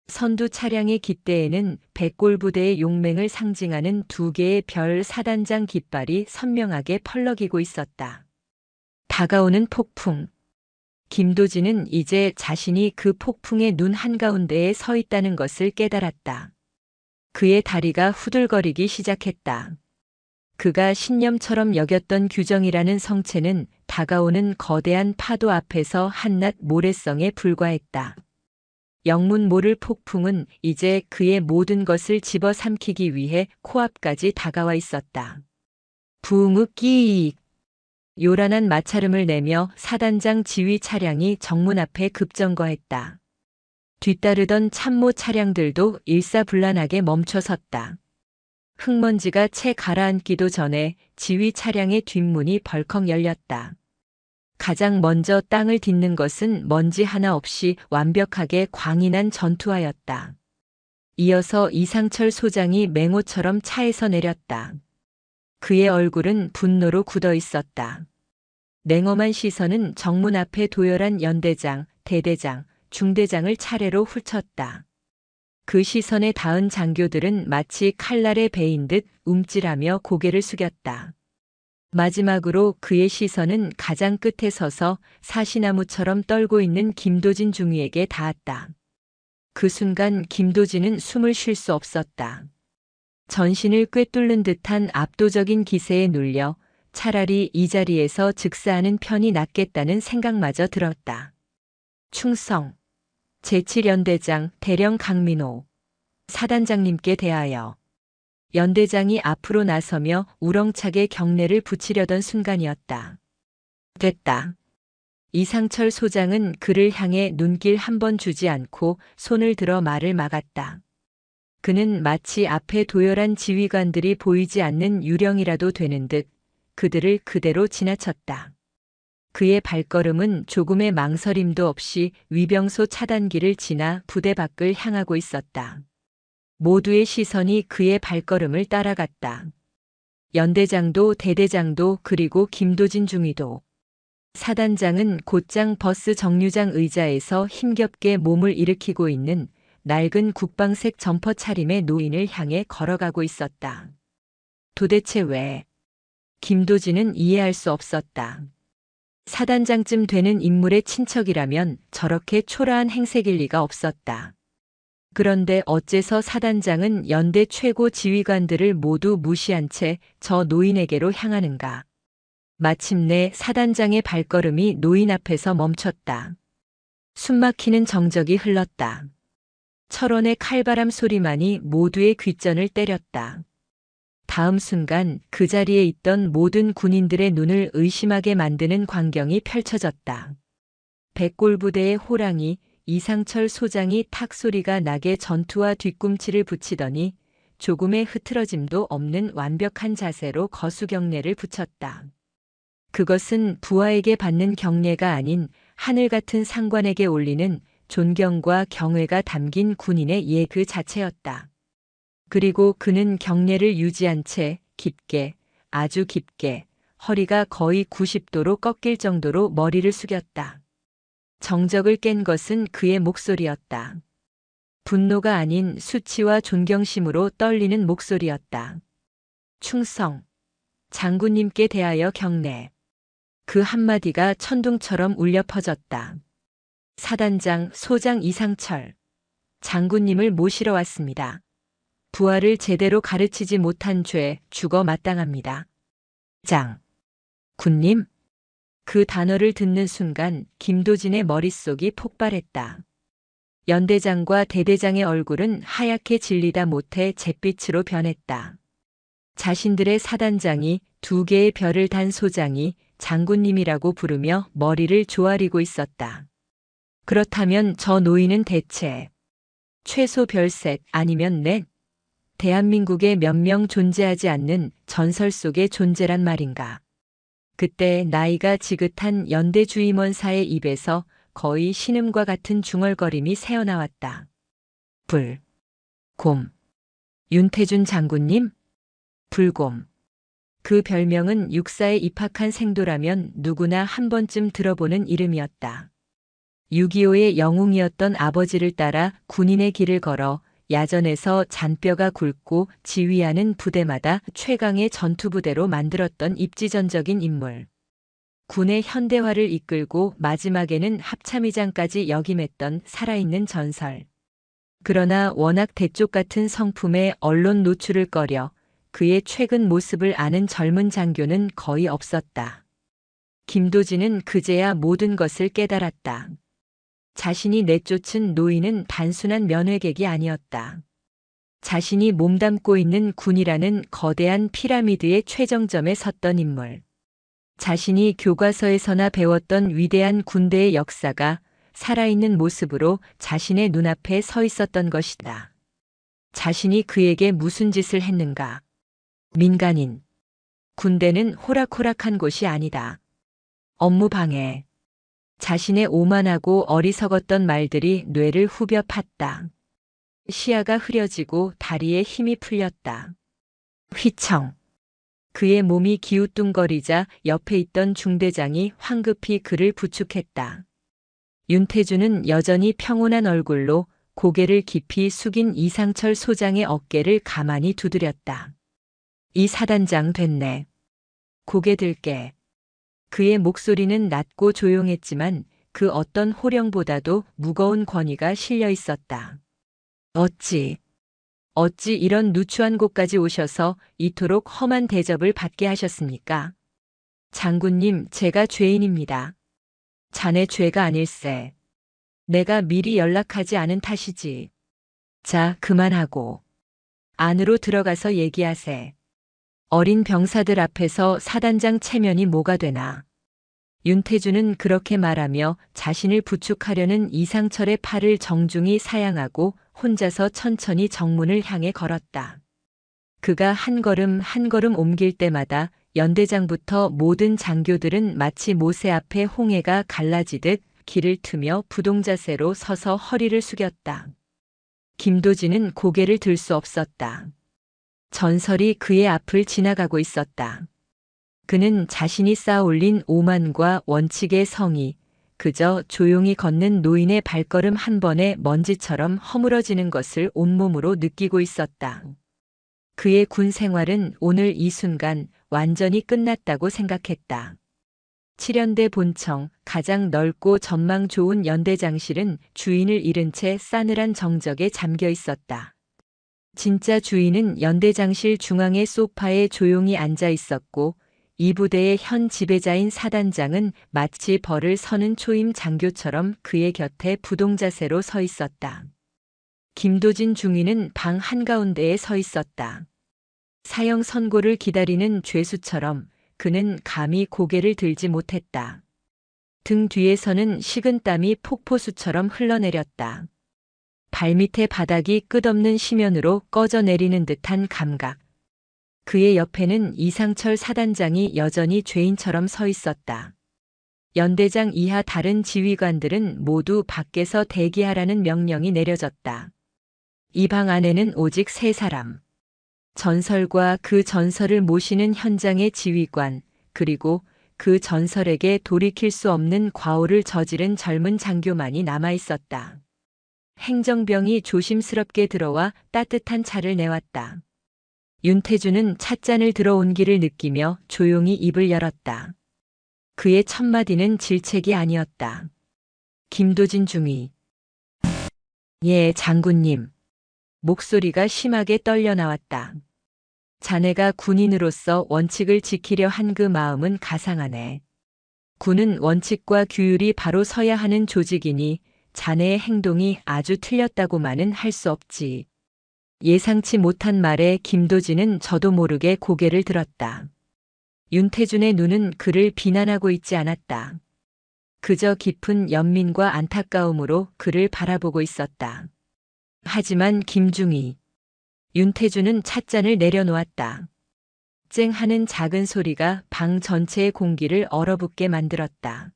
선두 차량의 깃대에는 백골부대의 용맹을 상징하는 두 개의 별 사단장 깃발이 선명하게 펄럭이고 있었다. 다가오는 폭풍. 김도진은 이제 자신이 그 폭풍의 눈 한가운데에 서 있다는 것을 깨달았다. 그의 다리가 후들거리기 시작했다. 그가 신념처럼 여겼던 규정이라는 성체는 다가오는 거대한 파도 앞에서 한낱 모래성에 불과했다. 영문 모를 폭풍은 이제 그의 모든 것을 집어삼키기 위해 코앞까지 다가와 있었다. 부흥 끼익. 요란한 마찰음을 내며 사단장 지휘 차량이 정문 앞에 급정거했다. 뒤따르던 참모 차량들도 일사불란하게 멈춰섰다. 흙먼지가 채 가라앉기도 전에 지휘 차량의 뒷문이 벌컥 열렸다. 가장 먼저 땅을 딛는 것은 먼지 하나 없이 완벽하게 광인한 전투화였다. 이어서 이상철 소장이 맹호처럼 차에서 내렸다. 그의 얼굴은 분노로 굳어 있었다. 냉엄한 시선은 정문 앞에 도열한 연대장, 대대장, 중대장을 차례로 훑었다. 그 시선에 닿은 장교들은 마치 칼날에 베인 듯 움찔하며 고개를 숙였다. 마지막으로 그의 시선은 가장 끝에 서서 사시나무처럼 떨고 있는 김도진 중위에게 닿았다. 그 순간 김도진은 숨을 쉴 수 없었다. 전신을 꿰뚫는 듯한 압도적인 기세에 눌려 차라리 이 자리에서 즉사하는 편이 낫겠다는 생각마저 들었다. 충성. 제7연대장 대령 강민호. 사단장님께 대하여. 연대장이 앞으로 나서며 우렁차게 경례를 붙이려던 순간이었다. 됐다. 이상철 소장은 그를 향해 눈길 한 번 주지 않고 손을 들어 말을 막았다. 그는 마치 앞에 도열한 지휘관들이 보이지 않는 유령이라도 되는 듯 그들을 그대로 지나쳤다. 그의 발걸음은 조금의 망설임도 없이 위병소 차단기를 지나 부대 밖을 향하고 있었다. 모두의 시선이 그의 발걸음을 따라갔다. 연대장도 대대장도 그리고 김도진 중위도. 사단장은 곧장 버스 정류장 의자에서 힘겹게 몸을 일으키고 있는 낡은 국방색 점퍼 차림의 노인을 향해 걸어가고 있었다. 도대체 왜? 김도진은 이해할 수 없었다. 사단장쯤 되는 인물의 친척이라면 저렇게 초라한 행색일 리가 없었다. 그런데 어째서 사단장은 연대 최고 지휘관들을 모두 무시한 채 저 노인에게로 향하는가? 마침내 사단장의 발걸음이 노인 앞에서 멈췄다. 숨막히는 정적이 흘렀다. 철원의 칼바람 소리만이 모두의 귓전을 때렸다. 다음 순간 그 자리에 있던 모든 군인들의 눈을 의심하게 만드는 광경이 펼쳐졌다. 백골부대의 호랑이 이상철 소장이 탁 소리가 나게 전투와 뒤꿈치를 붙이더니 조금의 흐트러짐도 없는 완벽한 자세로 거수경례를 붙였다. 그것은 부하에게 받는 경례가 아닌 하늘 같은 상관에게 올리는 존경과 경외가 담긴 군인의 예 그 자체였다. 그리고 그는 경례를 유지한 채 깊게, 아주 깊게, 허리가 거의 90도로 꺾일 정도로 머리를 숙였다. 정적을 깬 것은 그의 목소리였다. 분노가 아닌 수치와 존경심으로 떨리는 목소리였다. 충성. 장군님께 대하여 경례. 그 한마디가 천둥처럼 울려 퍼졌다. 사단장 소장 이상철. 장군님을 모시러 왔습니다. 부하를 제대로 가르치지 못한 죄 죽어 마땅합니다. 장. 군님. 그 단어를 듣는 순간 김도진의 머릿속이 폭발했다. 연대장과 대대장의 얼굴은 하얗게 질리다 못해 잿빛으로 변했다. 자신들의 사단장이 2개의 별을 단 소장이 장군님이라고 부르며 머리를 조아리고 있었다. 그렇다면 저 노인은 대체 최소 별셋 아니면 넷? 대한민국에 몇 명 존재하지 않는 전설 속의 존재란 말인가. 그때 나이가 지긋한 연대 주임원사의 입에서 거의 신음과 같은 중얼거림이 새어나왔다. 곰. 윤태준 장군님? 불곰. 그 별명은 육사에 입학한 생도라면 누구나 한 번쯤 들어보는 이름이었다. 6.25의 영웅이었던 아버지를 따라 군인의 길을 걸어 야전에서 잔뼈가 굵고 지휘하는 부대마다 최강의 전투부대로 만들었던 입지전적인 인물. 군의 현대화를 이끌고 마지막에는 합참의장까지 역임했던 살아있는 전설. 그러나 워낙 대쪽 같은 성품에 언론 노출을 꺼려 그의 최근 모습을 아는 젊은 장교는 거의 없었다. 김도진은 그제야 모든 것을 깨달았다. 자신이 내쫓은 노인은 단순한 면회객이 아니었다. 자신이 몸담고 있는 군이라는 거대한 피라미드의 최정점에 섰던 인물. 자신이 교과서에서나 배웠던 위대한 군대의 역사가 살아있는 모습으로 자신의 눈앞에 서 있었던 것이다. 자신이 그에게 무슨 짓을 했는가? 민간인. 군대는 호락호락한 곳이 아니다. 업무 방해. 자신의 오만하고 어리석었던 말들이 뇌를 후벼 팠다. 시야가 흐려지고 다리에 힘이 풀렸다. 휘청. 그의 몸이 기우뚱거리자 옆에 있던 중대장이 황급히 그를 부축했다. 윤태준은 여전히 평온한 얼굴로 고개를 깊이 숙인 이상철 소장의 어깨를 가만히 두드렸다. 이 사단장 됐네. 고개 들게. 그의 목소리는 낮고 조용했지만 그 어떤 호령보다도 무거운 권위가 실려 있었다. 어찌 이런 누추한 곳까지 오셔서 이토록 험한 대접을 받게 하셨습니까? 장군님, 제가 죄인입니다. 자네 죄가 아닐세. 내가 미리 연락하지 않은 탓이지. 자, 그만하고 안으로 들어가서 얘기하세. 어린 병사들 앞에서 사단장 체면이 뭐가 되나. 윤태준은 그렇게 말하며 자신을 부축하려는 이상철의 팔을 정중히 사양하고 혼자서 천천히 정문을 향해 걸었다. 그가 한 걸음 한 걸음 옮길 때마다 연대장부터 모든 장교들은 마치 모세 앞에 홍해가 갈라지듯 길을 트며 부동자세로 서서 허리를 숙였다. 김도진은 고개를 들 수 없었다. 전설이 그의 앞을 지나가고 있었다. 그는 자신이 쌓아올린 오만과 원칙의 성이 그저 조용히 걷는 노인의 발걸음 한 번에 먼지처럼 허물어지는 것을 온몸으로 느끼고 있었다. 그의 군 생활은 오늘 이 순간 완전히 끝났다고 생각했다. 7연대 본청, 가장 넓고 전망 좋은 연대장실은 주인을 잃은 채 싸늘한 정적에 잠겨 있었다. 진짜 주인은 연대장실 중앙의 소파에 조용히 앉아 있었고 이 부대의 현 지배자인 사단장은 마치 벌을 서는 초임 장교처럼 그의 곁에 부동자세로 서 있었다. 김도진 중위는 방 한가운데에 서 있었다. 사형 선고를 기다리는 죄수처럼 그는 감히 고개를 들지 못했다. 등 뒤에서는 식은땀이 폭포수처럼 흘러내렸다. 발밑의 바닥이 끝없는 심연으로 꺼져 내리는 듯한 감각. 그의 옆에는 이상철 사단장이 여전히 죄인처럼 서 있었다. 연대장 이하 다른 지휘관들은 모두 밖에서 대기하라는 명령이 내려졌다. 이 방 안에는 오직 세 사람. 전설과 그 전설을 모시는 현장의 지휘관, 그리고 그 전설에게 돌이킬 수 없는 과오를 저지른 젊은 장교만이 남아 있었다. 행정병이 조심스럽게 들어와 따뜻한 차를 내왔다. 윤태주는 찻잔을 들어 온기를 느끼며 조용히 입을 열었다. 그의 첫마디는 질책이 아니었다. 김도진 중위. 예, 장군님. 목소리가 심하게 떨려 나왔다. 자네가 군인으로서 원칙을 지키려 한 그 마음은 가상하네. 군은 원칙과 규율이 바로 서야 하는 조직이니 자네의 행동이 아주 틀렸다고만은 할 수 없지. 예상치 못한 말에 김도진은 저도 모르게 고개를 들었다. 윤태준의 눈은 그를 비난하고 있지 않았다. 그저 깊은 연민과 안타까움으로 그를 바라보고 있었다. 하지만 김중희. 윤태준은 찻잔을 내려놓았다. 쨍 하는 작은 소리가 방 전체의 공기를 얼어붙게 만들었다.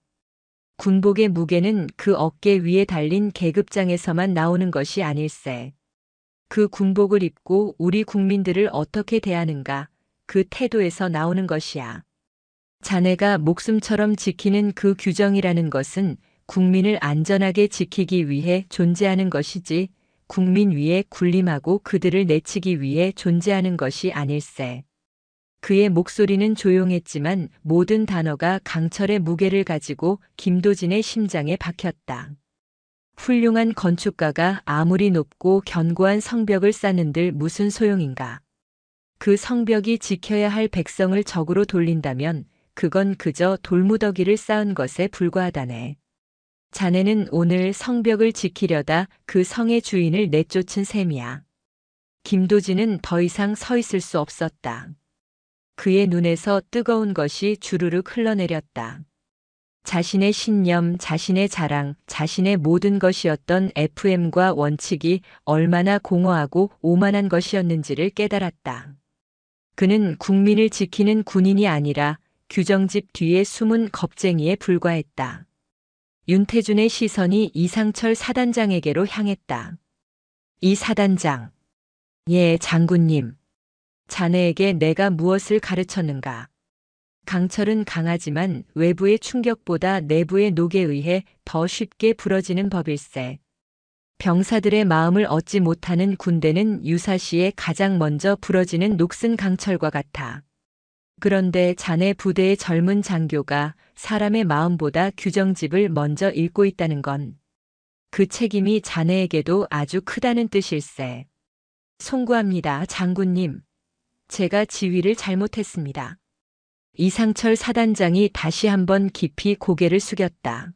군복의 무게는 그 어깨 위에 달린 계급장에서만 나오는 것이 아닐세. 그 군복을 입고 우리 국민들을 어떻게 대하는가, 그 태도에서 나오는 것이야. 자네가 목숨처럼 지키는 그 규정이라는 것은 국민을 안전하게 지키기 위해 존재하는 것이지, 국민 위에 군림하고 그들을 내치기 위해 존재하는 것이 아닐세. 그의 목소리는 조용했지만 모든 단어가 강철의 무게를 가지고 김도진의 심장에 박혔다. 훌륭한 건축가가 아무리 높고 견고한 성벽을 쌓는들 무슨 소용인가. 그 성벽이 지켜야 할 백성을 적으로 돌린다면 그건 그저 돌무더기를 쌓은 것에 불과하다네. 자네는 오늘 성벽을 지키려다 그 성의 주인을 내쫓은 셈이야. 김도진은 더 이상 서 있을 수 없었다. 그의 눈에서 뜨거운 것이 주르륵 흘러내렸다. 자신의 신념, 자신의 자랑, 자신의 모든 것이었던 FM과 원칙이 얼마나 공허하고 오만한 것이었는지를 깨달았다. 그는 국민을 지키는 군인이 아니라 규정집 뒤에 숨은 겁쟁이에 불과했다. 윤태준의 시선이 이상철 사단장에게로 향했다. 이 사단장. 예, 장군님. 자네에게 내가 무엇을 가르쳤는가? 강철은 강하지만 외부의 충격보다 내부의 녹에 의해 더 쉽게 부러지는 법일세. 병사들의 마음을 얻지 못하는 군대는 유사시에 가장 먼저 부러지는 녹슨 강철과 같아. 그런데 자네 부대의 젊은 장교가 사람의 마음보다 규정집을 먼저 읽고 있다는 건 그 책임이 자네에게도 아주 크다는 뜻일세. 송구합니다, 장군님. 제가 지휘를 잘못했습니다. 이상철 사단장이 다시 한번 깊이 고개를 숙였다.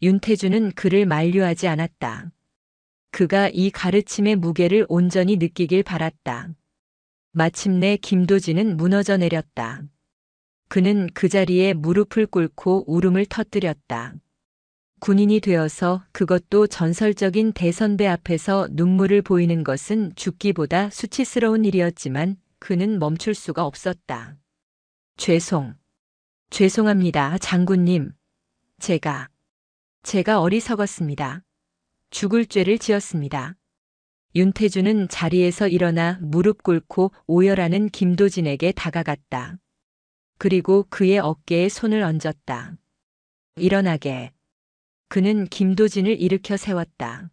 윤태준은 그를 만류하지 않았다. 그가 이 가르침의 무게를 온전히 느끼길 바랐다. 마침내 김도진은 무너져 내렸다. 그는 그 자리에 무릎을 꿇고 울음을 터뜨렸다. 군인이 되어서 그것도 전설적인 대선배 앞에서 눈물을 보이는 것은 죽기보다 수치스러운 일이었지만 그는 멈출 수가 없었다. 죄송합니다, 장군님. 제가 어리석었습니다. 죽을 죄를 지었습니다. 윤태준은 자리에서 일어나 무릎 꿇고 오열하는 김도진에게 다가갔다. 그리고 그의 어깨에 손을 얹었다. 일어나게. 그는 김도진을 일으켜 세웠다.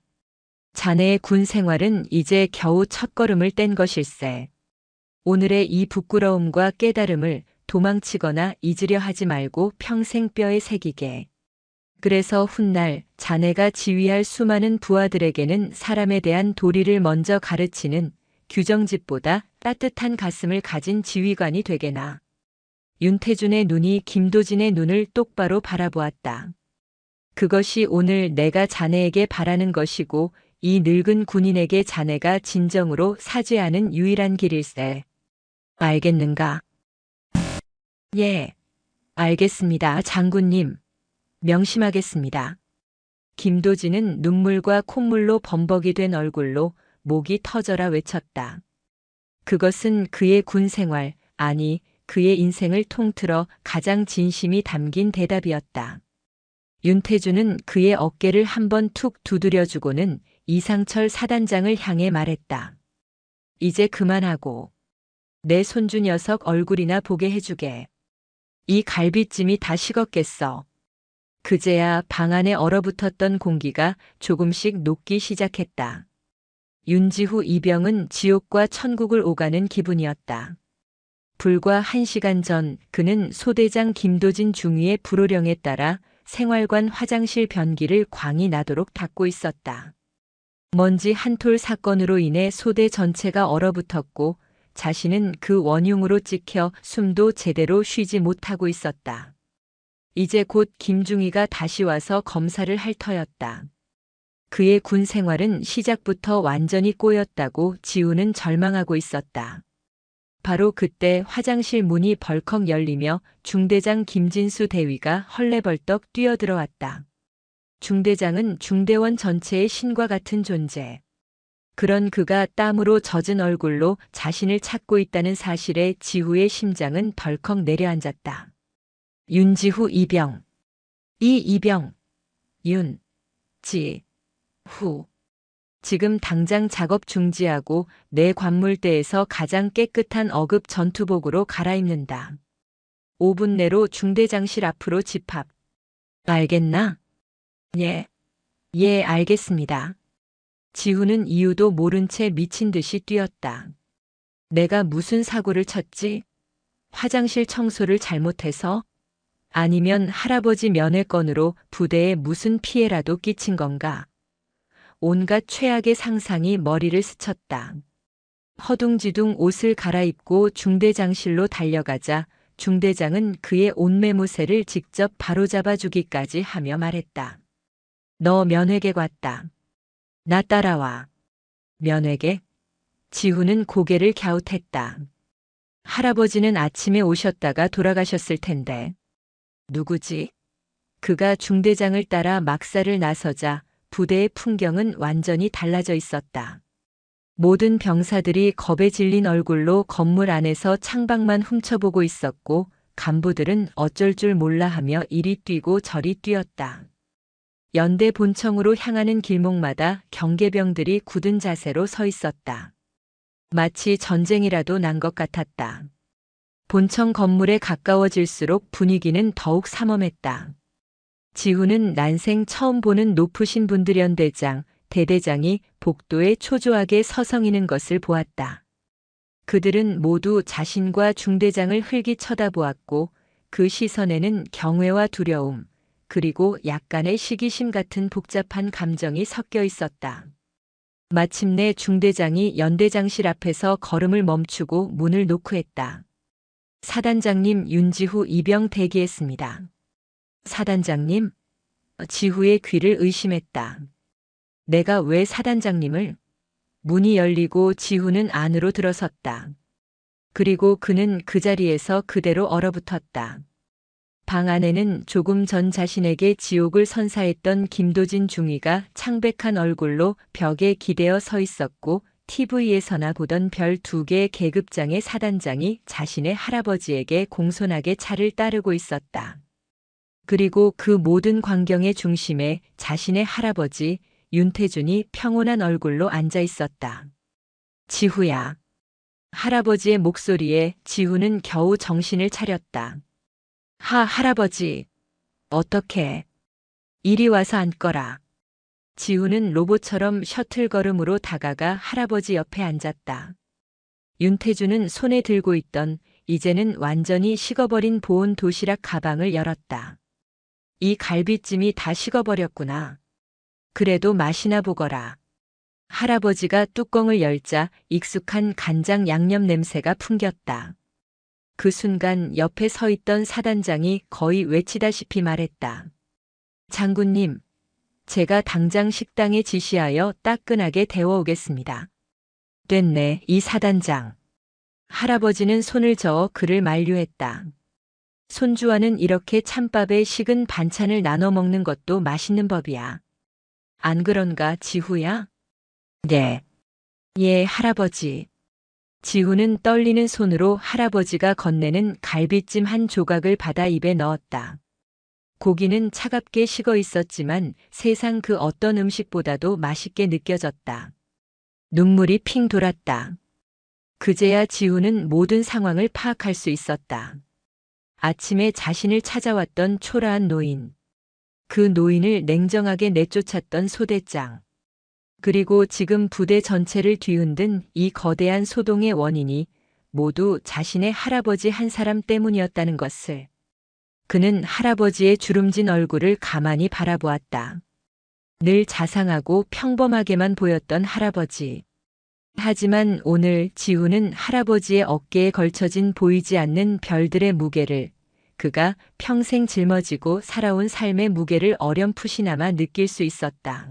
자네의 군 생활은 이제 겨우 첫걸음을 뗀 것일세. 오늘의 이 부끄러움과 깨달음을 도망치거나 잊으려 하지 말고 평생 뼈에 새기게. 그래서 훗날 자네가 지휘할 수많은 부하들에게는 사람에 대한 도리를 먼저 가르치는 규정집보다 따뜻한 가슴을 가진 지휘관이 되게나. 윤태준의 눈이 김도진의 눈을 똑바로 바라보았다. 그것이 오늘 내가 자네에게 바라는 것이고 이 늙은 군인에게 자네가 진정으로 사죄하는 유일한 길일세. 알겠는가? 예, 알겠습니다, 장군님. 명심하겠습니다. 김도진은 눈물과 콧물로 범벅이 된 얼굴로 목이 터져라 외쳤다. 그것은 그의 군 생활, 아니 그의 인생을 통틀어 가장 진심이 담긴 대답이었다. 윤태준은 그의 어깨를 한번 툭 두드려주고는 이상철 사단장을 향해 말했다. 이제 그만하고 내 손주 녀석 얼굴이나 보게 해주게. 이 갈비찜이 다 식었겠어. 그제야 방 안에 얼어붙었던 공기가 조금씩 녹기 시작했다. 윤지후 이병은 지옥과 천국을 오가는 기분이었다. 불과 1시간 전 그는 소대장 김도진 중위의 불호령에 따라 생활관 화장실 변기를 광이 나도록 닫고 있었다. 먼지 한 톨 사건으로 인해 소대 전체가 얼어붙었고 자신은 그 원흉으로 찍혀 숨도 제대로 쉬지 못하고 있었다. 이제 곧 김중희가 다시 와서 검사를 할 터였다. 그의 군 생활은 시작부터 완전히 꼬였다고 지우는 절망하고 있었다. 바로 그때 화장실 문이 벌컥 열리며 중대장 김진수 대위가 헐레벌떡 뛰어들어왔다. 중대장은 중대원 전체의 신과 같은 존재. 그런 그가 땀으로 젖은 얼굴로 자신을 찾고 있다는 사실에 지후의 심장은 덜컥 내려앉았다. 윤지후 이병. 이 이병. 윤. 지. 후. 지금 당장 작업 중지하고 내 관물대에서 가장 깨끗한 어급 전투복으로 갈아입는다. 5분 내로 중대장실 앞으로 집합. 알겠나? 예. 예, 알겠습니다. 지후는 이유도 모른 채 미친 듯이 뛰었다. 내가 무슨 사고를 쳤지? 화장실 청소를 잘못해서? 아니면 할아버지 면회건으로 부대에 무슨 피해라도 끼친 건가? 온갖 최악의 상상이 머리를 스쳤다. 허둥지둥 옷을 갈아입고 중대장실로 달려가자 중대장은 그의 옷매무새를 직접 바로잡아 주기까지 하며 말했다. 너 면회객 왔다. 나 따라와. 면회객? 지후는 고개를 갸웃했다. 할아버지는 아침에 오셨다가 돌아가셨을 텐데. 누구지? 그가 중대장을 따라 막사를 나서자 부대의 풍경은 완전히 달라져 있었다. 모든 병사들이 겁에 질린 얼굴로 건물 안에서 창밖만 훔쳐보고 있었고 간부들은 어쩔 줄 몰라 하며 이리 뛰고 저리 뛰었다. 연대 본청으로 향하는 길목마다 경계병들이 굳은 자세로 서 있었다. 마치 전쟁이라도 난 것 같았다. 본청 건물에 가까워질수록 분위기는 더욱 삼엄했다. 지후는 난생 처음 보는 높으신 분들연대장, 대대장이 복도에 초조하게 서성이는 것을 보았다. 그들은 모두 자신과 중대장을 흘기 쳐다보았고 그 시선에는 경외와 두려움, 그리고 약간의 시기심 같은 복잡한 감정이 섞여 있었다. 마침내 중대장이 연대장실 앞에서 걸음을 멈추고 문을 노크했다. 사단장님 윤지후 이병 대기했습니다. 사단장님? 지후의 귀를 의심했다. 내가 왜 사단장님을? 문이 열리고 지후는 안으로 들어섰다. 그리고 그는 그 자리에서 그대로 얼어붙었다. 방 안에는 조금 전 자신에게 지옥을 선사했던 김도진 중위가 창백한 얼굴로 벽에 기대어 서 있었고 TV에서나 보던 별 2개의 계급장의 사단장이 자신의 할아버지에게 공손하게 차를 따르고 있었다. 그리고 그 모든 광경의 중심에 자신의 할아버지 윤태준이 평온한 얼굴로 앉아 있었다. 지후야. 할아버지의 목소리에 지후는 겨우 정신을 차렸다. 할아버지. 어떻게? 이리 와서 앉거라. 지후는 로봇처럼 셔틀 걸음으로 다가가 할아버지 옆에 앉았다. 윤태준은 손에 들고 있던 이제는 완전히 식어버린 보온 도시락 가방을 열었다. 이 갈비찜이 다 식어버렸구나. 그래도 맛이나 보거라. 할아버지가 뚜껑을 열자 익숙한 간장 양념 냄새가 풍겼다. 그 순간 옆에 서 있던 사단장이 거의 외치다시피 말했다. 장군님, 제가 당장 식당에 지시하여 따끈하게 데워오겠습니다. 됐네, 이 사단장. 할아버지는 손을 저어 그를 만류했다. 손주와는 이렇게 찬밥에 식은 반찬을 나눠 먹는 것도 맛있는 법이야. 안 그런가, 지후야? 네. 예, 할아버지. 지후는 떨리는 손으로 할아버지가 건네는 갈비찜 한 조각을 받아 입에 넣었다. 고기는 차갑게 식어 있었지만 세상 그 어떤 음식보다도 맛있게 느껴졌다. 눈물이 핑 돌았다. 그제야 지우는 모든 상황을 파악할 수 있었다. 아침에 자신을 찾아왔던 초라한 노인. 그 노인을 냉정하게 내쫓았던 소대장. 그리고 지금 부대 전체를 뒤흔든 이 거대한 소동의 원인이 모두 자신의 할아버지 한 사람 때문이었다는 것을. 그는 할아버지의 주름진 얼굴을 가만히 바라보았다. 늘 자상하고 평범하게만 보였던 할아버지. 하지만 오늘 지우는 할아버지의 어깨에 걸쳐진 보이지 않는 별들의 무게를, 그가 평생 짊어지고 살아온 삶의 무게를 어렴풋이나마 느낄 수 있었다.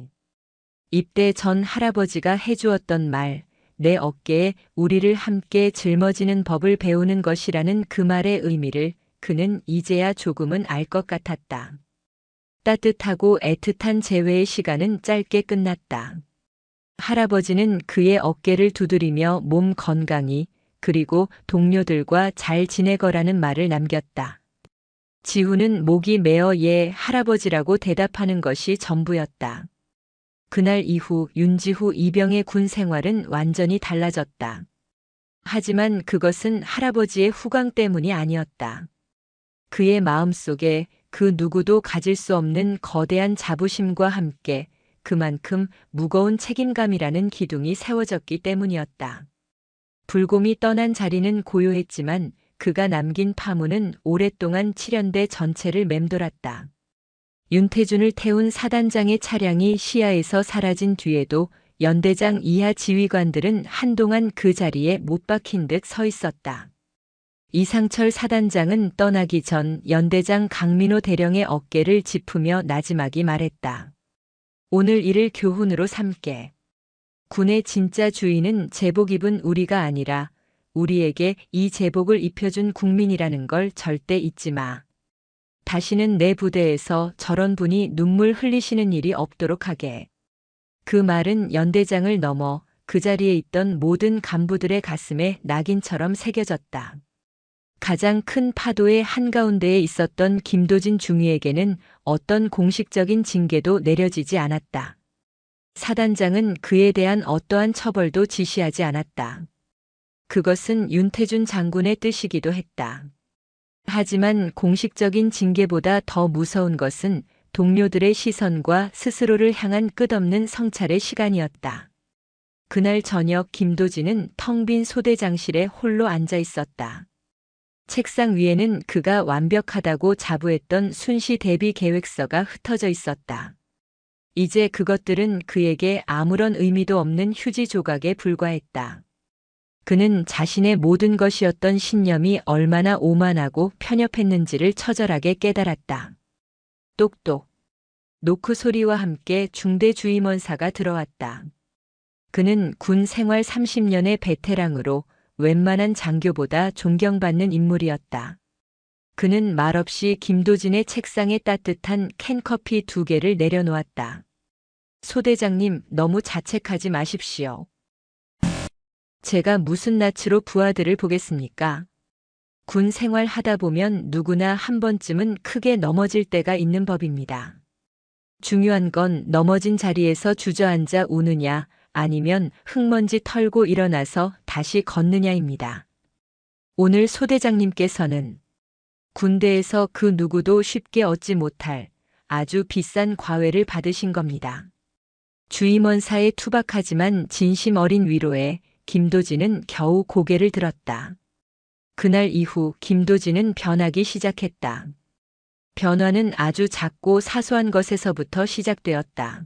입대 전 할아버지가 해주었던 말, 내 어깨에 우리를 함께 짊어지는 법을 배우는 것이라는 그 말의 의미를 그는 이제야 조금은 알 것 같았다. 따뜻하고 애틋한 재회의 시간은 짧게 끝났다. 할아버지는 그의 어깨를 두드리며 몸 건강히, 그리고 동료들과 잘 지내거라는 말을 남겼다. 지우는 목이 메어 예 할아버지라고 대답하는 것이 전부였다. 그날 이후 윤지후 이병의 군 생활은 완전히 달라졌다. 하지만 그것은 할아버지의 후광 때문이 아니었다. 그의 마음속에 그 누구도 가질 수 없는 거대한 자부심과 함께 그만큼 무거운 책임감이라는 기둥이 세워졌기 때문이었다. 불곰이 떠난 자리는 고요했지만 그가 남긴 파문은 오랫동안 7연대 전체를 맴돌았다. 윤태준을 태운 사단장의 차량이 시야에서 사라진 뒤에도 연대장 이하 지휘관들은 한동안 그 자리에 못 박힌 듯 서 있었다. 이상철 사단장은 떠나기 전 연대장 강민호 대령의 어깨를 짚으며 나지막이 말했다. 오늘 이를 교훈으로 삼게. 군의 진짜 주인은 제복 입은 우리가 아니라 우리에게 이 제복을 입혀준 국민이라는 걸 절대 잊지 마. 다시는 내 부대에서 저런 분이 눈물 흘리시는 일이 없도록 하게. 그 말은 연대장을 넘어 그 자리에 있던 모든 간부들의 가슴에 낙인처럼 새겨졌다. 가장 큰 파도의 한가운데에 있었던 김도진 중위에게는 어떤 공식적인 징계도 내려지지 않았다. 사단장은 그에 대한 어떠한 처벌도 지시하지 않았다. 그것은 윤태준 장군의 뜻이기도 했다. 하지만 공식적인 징계보다 더 무서운 것은 동료들의 시선과 스스로를 향한 끝없는 성찰의 시간이었다. 그날 저녁 김도진은 텅 빈 소대장실에 홀로 앉아 있었다. 책상 위에는 그가 완벽하다고 자부했던 순시 대비 계획서가 흩어져 있었다. 이제 그것들은 그에게 아무런 의미도 없는 휴지 조각에 불과했다. 그는 자신의 모든 것이었던 신념이 얼마나 오만하고 편협했는지를 처절하게 깨달았다. 똑똑. 노크 소리와 함께 중대 주임원사가 들어왔다. 그는 군 생활 30년의 베테랑으로 웬만한 장교보다 존경받는 인물이었다. 그는 말없이 김도진의 책상에 따뜻한 캔커피 2개를 내려놓았다. 소대장님, 너무 자책하지 마십시오. 제가 무슨 낯으로 부하들을 보겠습니까? 군 생활 하다 보면 누구나 한 번쯤은 크게 넘어질 때가 있는 법입니다. 중요한 건 넘어진 자리에서 주저앉아 우느냐, 아니면 흙먼지 털고 일어나서 다시 걷느냐입니다. 오늘 소대장님께서는 군대에서 그 누구도 쉽게 얻지 못할 아주 비싼 과외를 받으신 겁니다. 주임원사의 투박하지만 진심 어린 위로에 김도진은 겨우 고개를 들었다. 그날 이후 김도진은 변하기 시작했다. 변화는 아주 작고 사소한 것에서부터 시작되었다.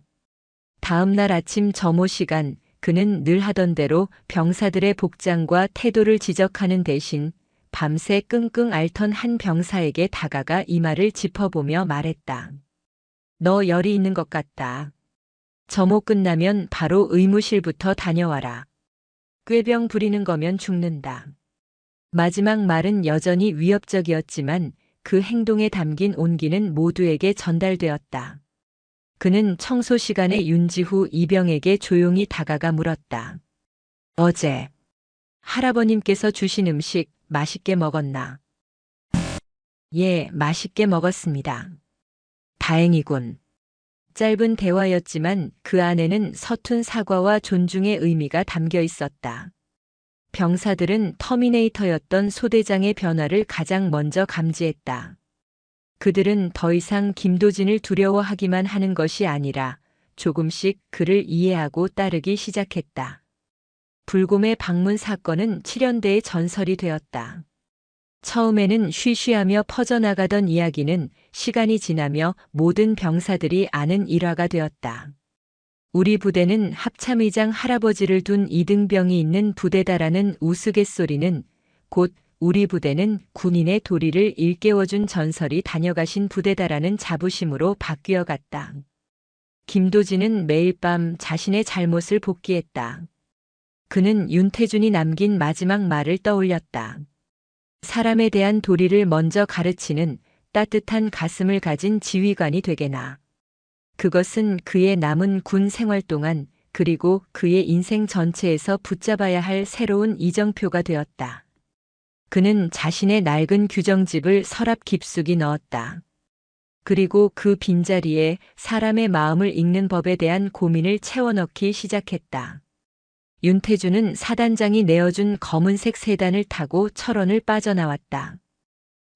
다음 날 아침 점호 시간, 그는 늘 하던 대로 병사들의 복장과 태도를 지적하는 대신 밤새 끙끙 앓던 한 병사에게 다가가 이마를 짚어보며 말했다. 너 열이 있는 것 같다. 점호 끝나면 바로 의무실부터 다녀와라. 꾀병 부리는 거면 죽는다. 마지막 말은 여전히 위협적이었지만 그 행동에 담긴 온기는 모두에게 전달되었다. 그는 청소 시간에 윤지후 이병에게 조용히 다가가 물었다. 어제 할아버님께서 주신 음식 맛있게 먹었나? 예, 맛있게 먹었습니다. 다행이군. 짧은 대화였지만 그 안에는 서툰 사과와 존중의 의미가 담겨 있었다. 병사들은 터미네이터였던 소대장의 변화를 가장 먼저 감지했다. 그들은 더 이상 김도진을 두려워하기만 하는 것이 아니라 조금씩 그를 이해하고 따르기 시작했다. 불곰의 방문 사건은 7연대의 전설이 되었다. 처음에는 쉬쉬하며 퍼져나가던 이야기는 시간이 지나며 모든 병사들이 아는 일화가 되었다. 우리 부대는 합참의장 할아버지를 둔 이등병이 있는 부대다라는 우스갯소리는 곧 우리 부대는 군인의 도리를 일깨워준 전설이 다녀가신 부대다라는 자부심으로 바뀌어갔다. 김도진은 매일 밤 자신의 잘못을 복기했다. 그는 윤태준이 남긴 마지막 말을 떠올렸다. 사람에 대한 도리를 먼저 가르치는 따뜻한 가슴을 가진 지휘관이 되게나. 그것은 그의 남은 군 생활 동안 그리고 그의 인생 전체에서 붙잡아야 할 새로운 이정표가 되었다. 그는 자신의 낡은 규정집을 서랍 깊숙이 넣었다. 그리고 그 빈자리에 사람의 마음을 읽는 법에 대한 고민을 채워넣기 시작했다. 윤태준은 사단장이 내어준 검은색 세단을 타고 철원을 빠져나왔다.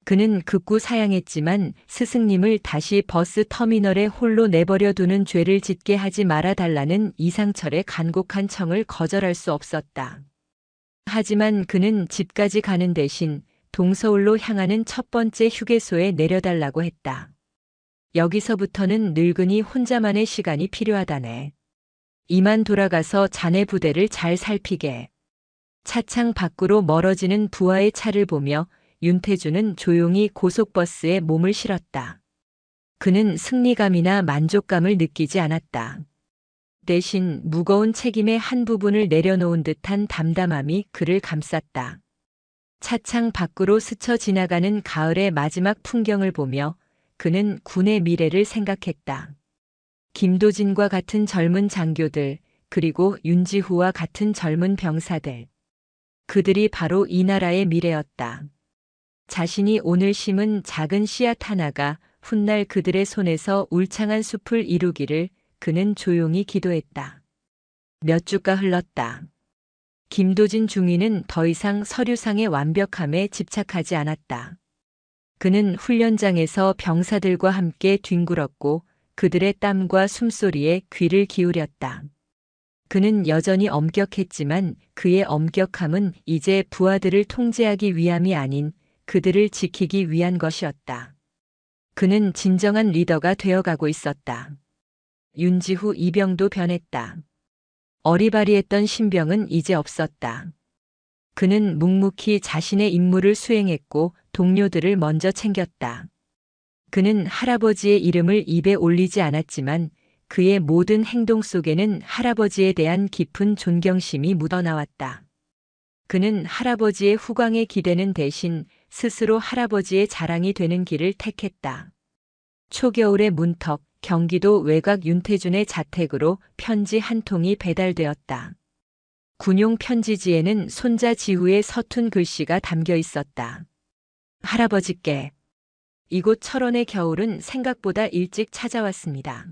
그는 극구 사양했지만 스승님을 다시 버스 터미널에 홀로 내버려 두는 죄를 짓게 하지 말아달라는 이상철의 간곡한 청을 거절할 수 없었다. 하지만 그는 집까지 가는 대신 동서울로 향하는 첫 번째 휴게소에 내려달라고 했다. 여기서부터는 늙은이 혼자만의 시간이 필요하다네. 이만 돌아가서 자네 부대를 잘 살피게. 차창 밖으로 멀어지는 부하의 차를 보며 윤태준은 조용히 고속버스에 몸을 실었다. 그는 승리감이나 만족감을 느끼지 않았다. 대신 무거운 책임의 한 부분을 내려놓은 듯한 담담함이 그를 감쌌다. 차창 밖으로 스쳐 지나가는 가을의 마지막 풍경을 보며 그는 군의 미래를 생각했다. 김도진과 같은 젊은 장교들, 그리고 윤지후와 같은 젊은 병사들. 그들이 바로 이 나라의 미래였다. 자신이 오늘 심은 작은 씨앗 하나가 훗날 그들의 손에서 울창한 숲을 이루기를 그는 조용히 기도했다. 몇 주가 흘렀다. 김도진 중위는 더 이상 서류상의 완벽함에 집착하지 않았다. 그는 훈련장에서 병사들과 함께 뒹굴었고 그들의 땀과 숨소리에 귀를 기울였다. 그는 여전히 엄격했지만 그의 엄격함은 이제 부하들을 통제하기 위함이 아닌 그들을 지키기 위한 것이었다. 그는 진정한 리더가 되어가고 있었다. 윤지후 이병도 변했다. 어리바리했던 신병은 이제 없었다. 그는 묵묵히 자신의 임무를 수행했고 동료들을 먼저 챙겼다. 그는 할아버지의 이름을 입에 올리지 않았지만 그의 모든 행동 속에는 할아버지에 대한 깊은 존경심이 묻어나왔다. 그는 할아버지의 후광에 기대는 대신 스스로 할아버지의 자랑이 되는 길을 택했다. 초겨울의 문턱, 경기도 외곽 윤태준의 자택으로 편지 한 통이 배달되었다. 군용 편지지에는 손자 지후의 서툰 글씨가 담겨 있었다. 할아버지께. 이곳 철원의 겨울은 생각보다 일찍 찾아왔습니다.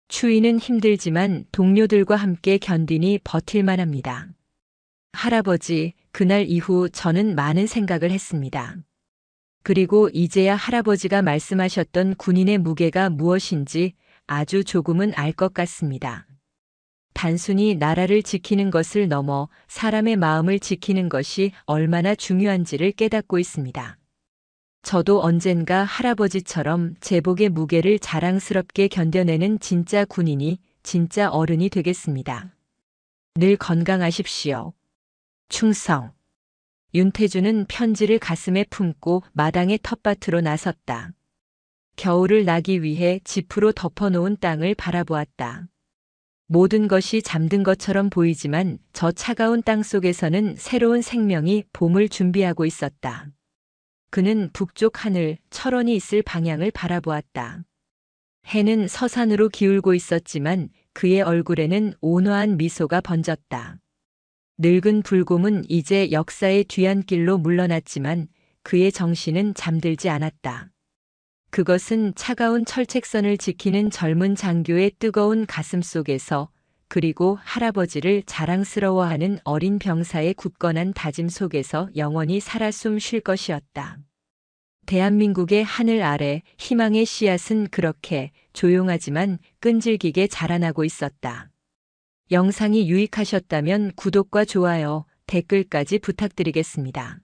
추위는 힘들지만 동료들과 함께 견디니 버틸만 합니다. 할아버지, 그날 이후 저는 많은 생각을 했습니다. 그리고 이제야 할아버지가 말씀하셨던 군인의 무게가 무엇인지 아주 조금은 알 것 같습니다. 단순히 나라를 지키는 것을 넘어 사람의 마음을 지키는 것이 얼마나 중요한지를 깨닫고 있습니다. 저도 언젠가 할아버지처럼 제복의 무게를 자랑스럽게 견뎌내는 진짜 군인이, 진짜 어른이 되겠습니다. 늘 건강하십시오. 충성. 윤태준은 편지를 가슴에 품고 마당의 텃밭으로 나섰다. 겨울을 나기 위해 지프로 덮어놓은 땅을 바라보았다. 모든 것이 잠든 것처럼 보이지만 저 차가운 땅 속에서는 새로운 생명이 봄을 준비하고 있었다. 그는 북쪽 하늘, 철원이 있을 방향을 바라보았다. 해는 서산으로 기울고 있었지만 그의 얼굴에는 온화한 미소가 번졌다. 늙은 불곰은 이제 역사의 뒤안길로 물러났지만 그의 정신은 잠들지 않았다. 그것은 차가운 철책선을 지키는 젊은 장교의 뜨거운 가슴 속에서, 그리고 할아버지를 자랑스러워하는 어린 병사의 굳건한 다짐 속에서 영원히 살아 숨 쉴 것이었다. 대한민국의 하늘 아래 희망의 씨앗은 그렇게 조용하지만 끈질기게 자라나고 있었다. 영상이 유익하셨다면 구독과 좋아요, 댓글까지 부탁드리겠습니다.